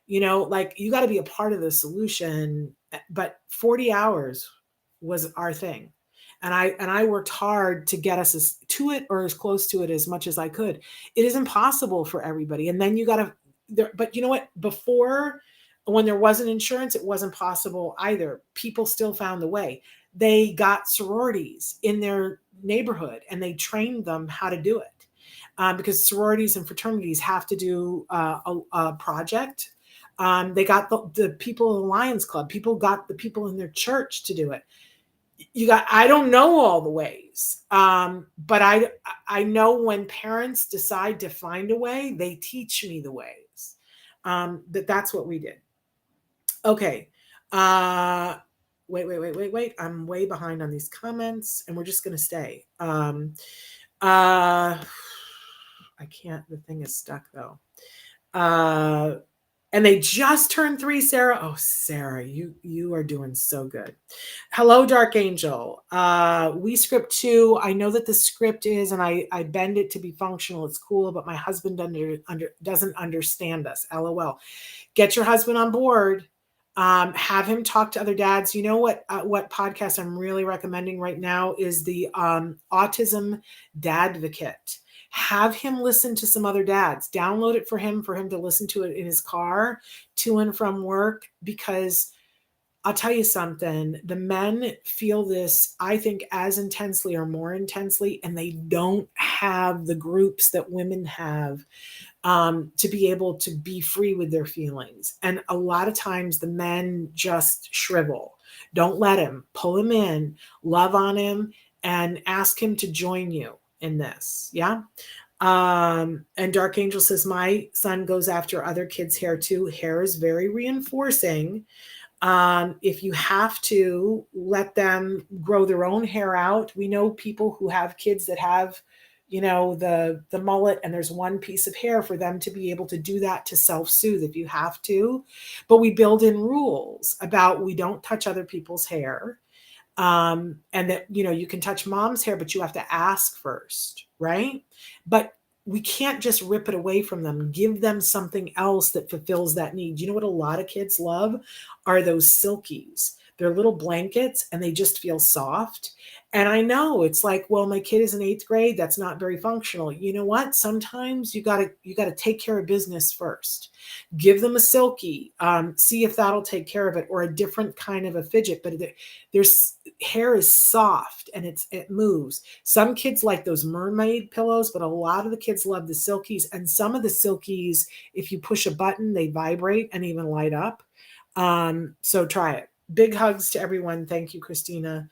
You got to be a part of the solution, but 40 hours was our thing. And I worked hard to get us to it or as close to it as much as I could. It is impossible for everybody. And then you got to, but you know what? Before, when there wasn't insurance, it wasn't possible either. People still found the way. They got sororities in their neighborhood and they trained them how to do it. Because sororities and fraternities have to do a project. They got the people in the Lions Club. People got the people in their church to do it. I don't know all the ways, but I know when parents decide to find a way, they teach me the ways. That's what we did. Okay. Wait. I'm way behind on these comments, and we're just going to stay. I can't. The thing is stuck though. And they just turned 3, Sarah. Oh, Sarah, you are doing so good. Hello, Dark Angel. We script 2. I know that the script is, and I bend it to be functional. It's cool, but my husband doesn't understand us. LOL. Get your husband on board. Have him talk to other dads. You know what podcast I'm really recommending right now is the Autism Dadvocate. Have him listen to some other dads. Download it for him to listen to it in his car to and from work, because I'll tell you something, the men feel this, I think, as intensely or more intensely, and they don't have the groups that women have to be able to be free with their feelings. And a lot of times the men just shrivel. Don't let him. Pull him in, love on him, and ask him to join you in this. Yeah. And Dark Angel says, my son goes after other kids' hair too. Hair is very reinforcing. If you have to let them grow their own hair out, we know people who have kids that have, the mullet, and there's one piece of hair for them to be able to do that to self-soothe if you have to. But we build in rules about we don't touch other people's hair. And that, you can touch mom's hair, but you have to ask first, right? But we can't just rip it away from them. Give them something else that fulfills that need. You know what a lot of kids love are those silkies. They're little blankets and they just feel soft. And I know it's like, well, my kid is in 8th grade. That's not very functional. You know what? Sometimes you gotta take care of business first. Give them a silky, see if that'll take care of it, or a different kind of a fidget. But there's hair is soft and it moves. Some kids like those mermaid pillows, but a lot of the kids love the silkies. And some of the silkies, if you push a button, they vibrate and even light up. So try it. Big hugs to everyone. Thank you, Christina.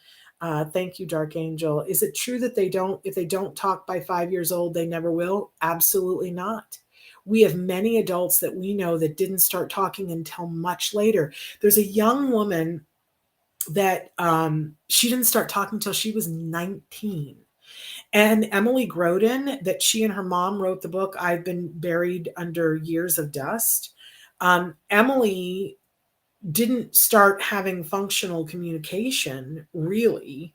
Thank you, Dark Angel. Is it true that if they don't talk by 5 years old, they never will? Absolutely not. We have many adults that we know that didn't start talking until much later. There's a young woman that she didn't start talking until she was 19. And Emily Grodin, that she and her mom wrote the book, I've Been Buried Under Years of Dust. Emily didn't start having functional communication really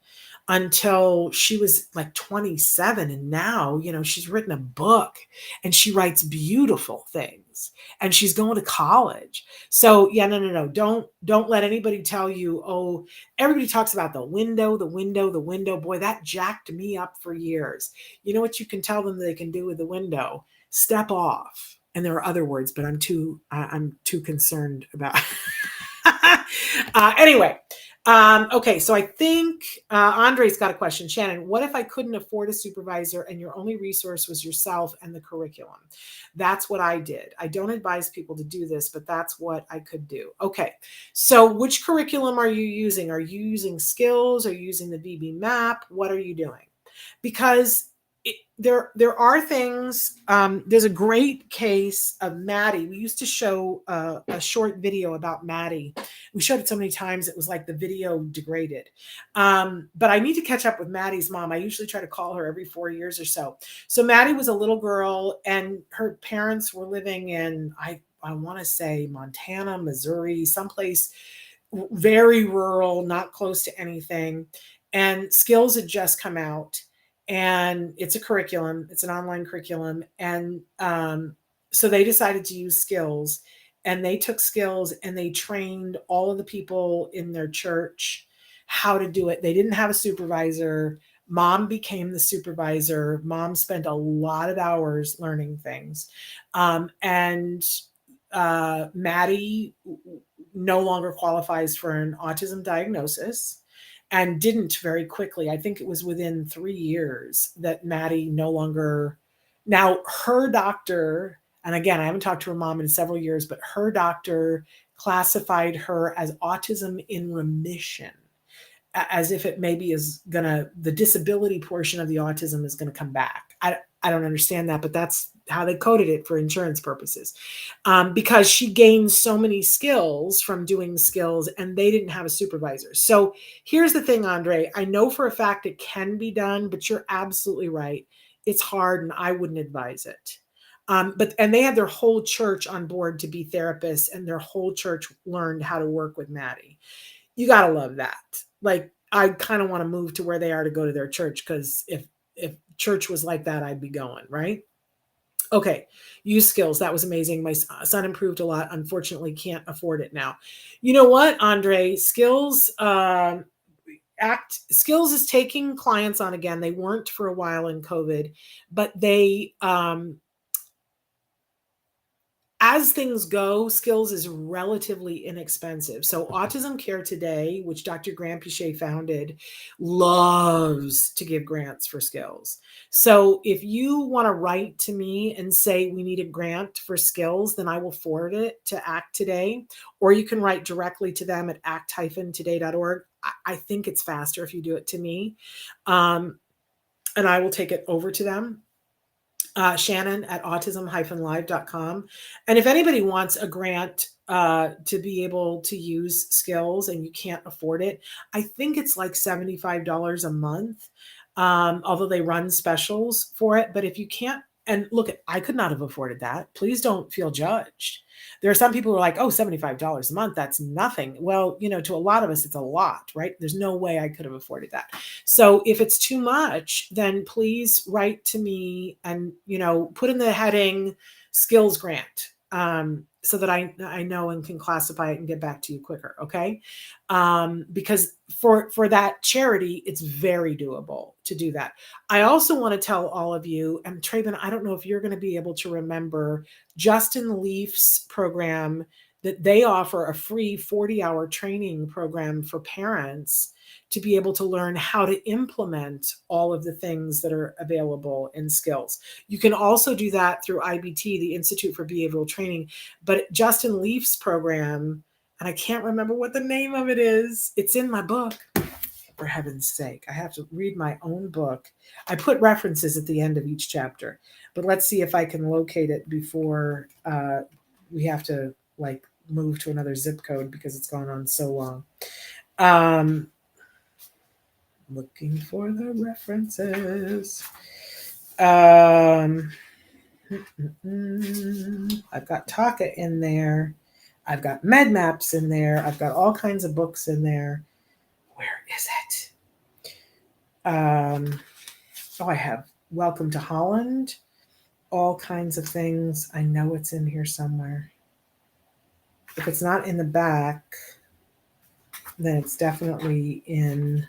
until she was like 27. And now, you know, she's written a book and she writes beautiful things and she's going to college. So yeah, no. Don't let anybody tell you, oh, everybody talks about the window. Boy, that jacked me up for years. You know what you can tell them they can do with the window? Step off. And there are other words, but I'm too concerned about. Anyway, okay, so I think Andre's got a question. Shannon, what if I couldn't afford a supervisor and your only resource was yourself and the curriculum? That's what I did. I don't advise people to do this, but that's what I could do. Okay, so which curriculum are you using? Are you using skills? Are you using the VB map? What are you doing? Because there are things. There's a great case of Maddie. We used to show a short video about Maddie. We showed it so many times it was like the video degraded. But I need to catch up with Maddie's mom. I usually try to call her every 4 years or so. So Maddie was a little girl, and her parents were living in I want to say Montana, Missouri, someplace very rural, not close to anything. And Skills had just come out. And it's a curriculum. It's an online curriculum. And so they decided to use Skills, and they took Skills and they trained all of the people in their church how to do it. They didn't have a supervisor. Mom became the supervisor. Mom spent a lot of hours learning things. And Maddie no longer qualifies for an autism diagnosis. And didn't very quickly. I think it was within 3 years that Maddie no longer. Now, her doctor, and again, I haven't talked to her mom in several years, but her doctor classified her as autism in remission, as if it maybe is the disability portion of the autism is going to come back. I don't understand that, but that's how they coded it for insurance purposes, because she gained so many skills from doing Skills, and they didn't have a supervisor. So here's the thing, Andre. I know for a fact it can be done, but you're absolutely right. It's hard, and I wouldn't advise it. And they had their whole church on board to be therapists, and their whole church learned how to work with Maddie. You got to love that. Like, I kind of want to move to where they are to go to their church, because if church was like that, I'd be going, right? Okay, use Skills. That was amazing. My son improved a lot. Unfortunately, can't afford it now. You know what, Andre? Skills is taking clients on again. They weren't for a while in COVID, but they as things go, Skills is relatively inexpensive. So Autism Care Today, which Dr. Grant Pichet founded, loves to give grants for Skills. So if you want to write to me and say we need a grant for Skills, then I will forward it to ACT Today, or you can write directly to them at act-today.org. I think it's faster if you do it to me, and I will take it over to them. Shannon at autism-live.com. And if anybody wants a grant to be able to use Skills and you can't afford it, I think it's like $75 a month, although they run specials for it. But if you can't, and look, I could not have afforded that. Please don't feel judged. There are some people who are like, oh, $75 a month, that's nothing. Well, to a lot of us, it's a lot, right? There's no way I could have afforded that. So if it's too much, then please write to me and, put in the heading Skills Grant, so that I know and can classify it and get back to you quicker. Okay. Because for that charity, it's very doable to do that. I also want to tell all of you, and Traven, I don't know if you're going to be able to remember Justin Leaf's program, that they offer a free 40-hour training program for parents to be able to learn how to implement all of the things that are available in Skills. You can also do that through IBT, the Institute for Behavioral Training. But Justin Leaf's program, and I can't remember what the name of it is, it's in my book. For heaven's sake, I have to read my own book. I put references at the end of each chapter, but let's see if I can locate it before we have to move to another zip code because it's gone on so long. Looking for the references. I've got Taka in there. I've got med maps in there. I've got all kinds of books in there. Where is it? I have Welcome to Holland, all kinds of things. I know it's in here somewhere. If it's not in the back, then it's definitely in.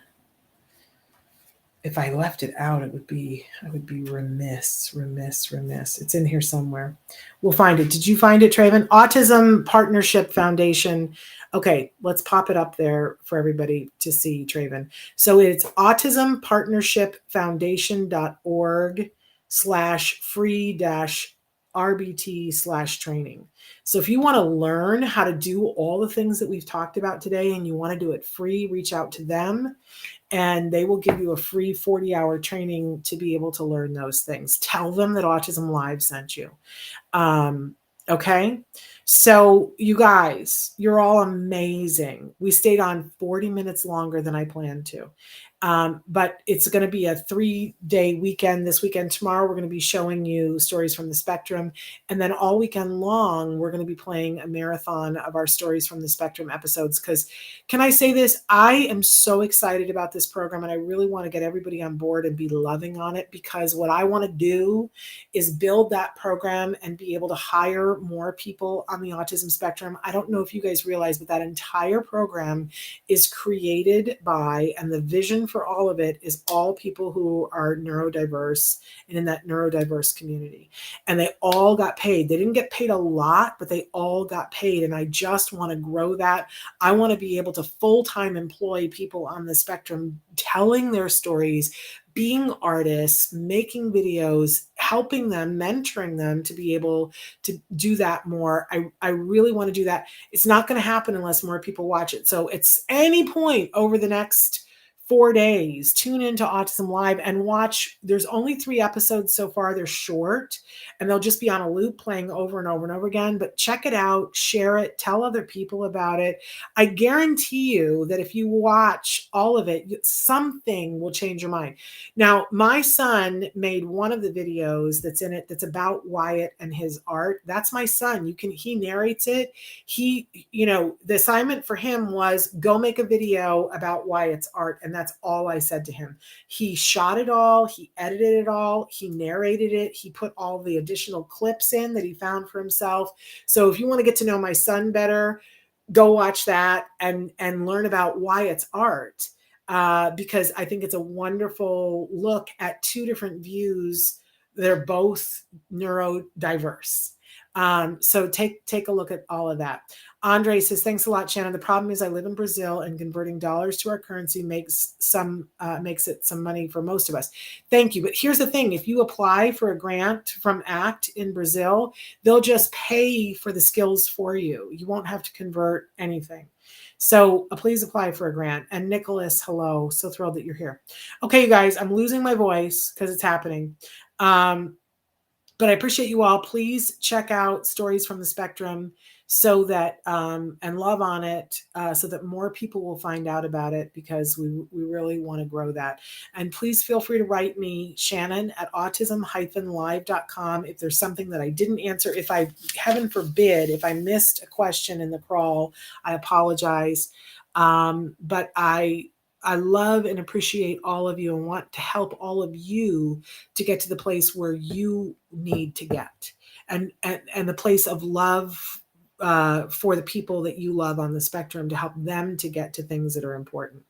If I left it out, I would be remiss. It's in here somewhere. We'll find it. Did you find it, Traven? Autism Partnership Foundation. Okay, let's pop it up there for everybody to see, Traven. So it's autismpartnership.org/free-RBT/training. So if you want to learn how to do all the things that we've talked about today and you want to do it free, reach out to them. And they will give you a free 40-hour training to be able to learn those things. Tell them that Autism Live sent you. Okay. So you guys, you're all amazing. We stayed on 40 minutes longer than I planned to. But it's going to be a 3-day weekend. This weekend, tomorrow, we're going to be showing you stories from the spectrum. And then all weekend long, we're going to be playing a marathon of our stories from the spectrum episodes. Because can I say this? I am so excited about this program and I really want to get everybody on board and be loving on it, because what I want to do is build that program and be able to hire more people on the autism spectrum. I don't know if you guys realize, but that entire program is created by, and the vision for all of it is all people who are neurodiverse and in that neurodiverse community. And they all got paid. They didn't get paid a lot, but they all got paid. And I just want to grow that. I want to be able to full-time employ people on the spectrum telling their stories, being artists, making videos, helping them, mentoring them to be able to do that more. I really want to do that. It's not going to happen unless more people watch it. So it's any point over the next 4 days, tune into Autism Live and watch. There's only 3 episodes so far. They're short and they'll just be on a loop playing over and over and over again. But check it out, share it, tell other people about it. I guarantee you that if you watch all of it, something will change your mind. Now, my son made one of the videos that's in it that's about Wyatt and his art. That's my son. He narrates it. The assignment for him was go make a video about Wyatt's art. And that's all I said to him. He shot it all. He edited it all. He narrated it. He put all the additional clips in that he found for himself. So if you want to get to know my son better, go watch that and learn about Wyatt's art, because I think it's a wonderful look at 2 different views. They're both neurodiverse. So take a look at all of that. Andre says, thanks a lot, Shannon. The problem is I live in Brazil and converting dollars to our currency makes it some money for most of us. Thank you. But here's the thing. If you apply for a grant from ACT in Brazil, they'll just pay for the skills for you. You won't have to convert anything. So please apply for a grant. And Nicholas, hello. So thrilled that you're here. Okay, you guys, I'm losing my voice because it's happening. But I appreciate you all. Please check out Stories from the Spectrum so that and love on it so that more people will find out about it, because we really want to grow that. And please feel free to write me, Shannon, at autism-live.com if there's something that I didn't answer. If heaven forbid, if I missed a question in the crawl, I apologize. But I love and appreciate all of you and want to help all of you to get to the place where you need to get, and the place of love for the people that you love on the spectrum, to help them to get to things that are important.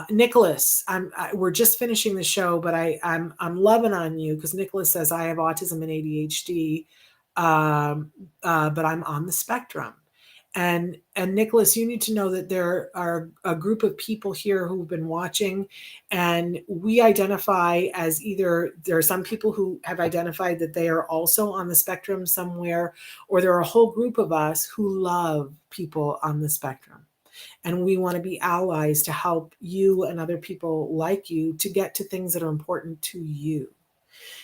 Nicholas, we're just finishing the show, but I'm loving on you because Nicholas says I have autism and ADHD, but I'm on the spectrum. And Nicholas, you need to know that there are a group of people here who've been watching, and we identify as either there are some people who have identified that they are also on the spectrum somewhere, or there are a whole group of us who love people on the spectrum. And we want to be allies to help you and other people like you to get to things that are important to you.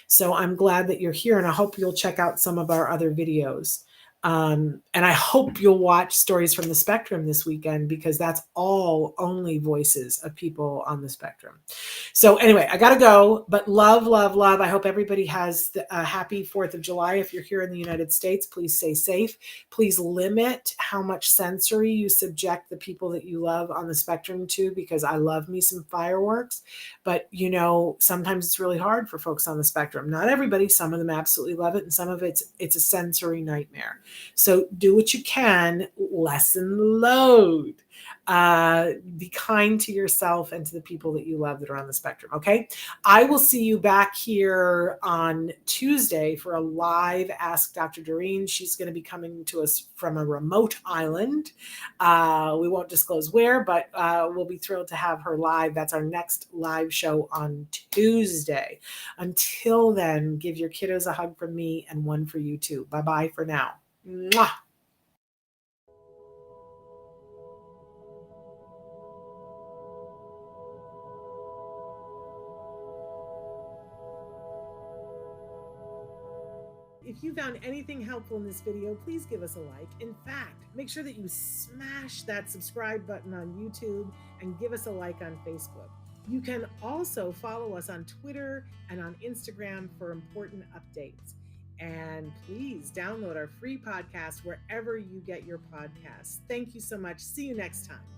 So I'm glad that you're here, and I hope you'll check out some of our other videos. And I hope you'll watch Stories from the Spectrum this weekend, because that's all only voices of people on the spectrum. So anyway, I got to go, but love, love, love. I hope everybody has a happy 4th of July. If you're here in the United States, please stay safe. Please limit how much sensory you subject the people that you love on the spectrum to, because I love me some fireworks. But, you know, sometimes it's really hard for folks on the spectrum. Not everybody. Some of them absolutely love it, and some of it's a sensory nightmare. So do what you can, lessen the load. Be kind to yourself and to the people that you love that are on the spectrum. Okay. I will see you back here on Tuesday for a live Ask Dr. Doreen. She's going to be coming to us from a remote island. We won't disclose where, but we'll be thrilled to have her live. That's our next live show on Tuesday. Until then, give your kiddos a hug from me and one for you too. Bye-bye for now. Mwah. If you found anything helpful in this video, please give us a like. In fact, make sure that you smash that subscribe button on YouTube and give us a like on Facebook. You can also follow us on Twitter and on Instagram for important updates. And please download our free podcast wherever you get your podcasts. Thank you so much. See you next time.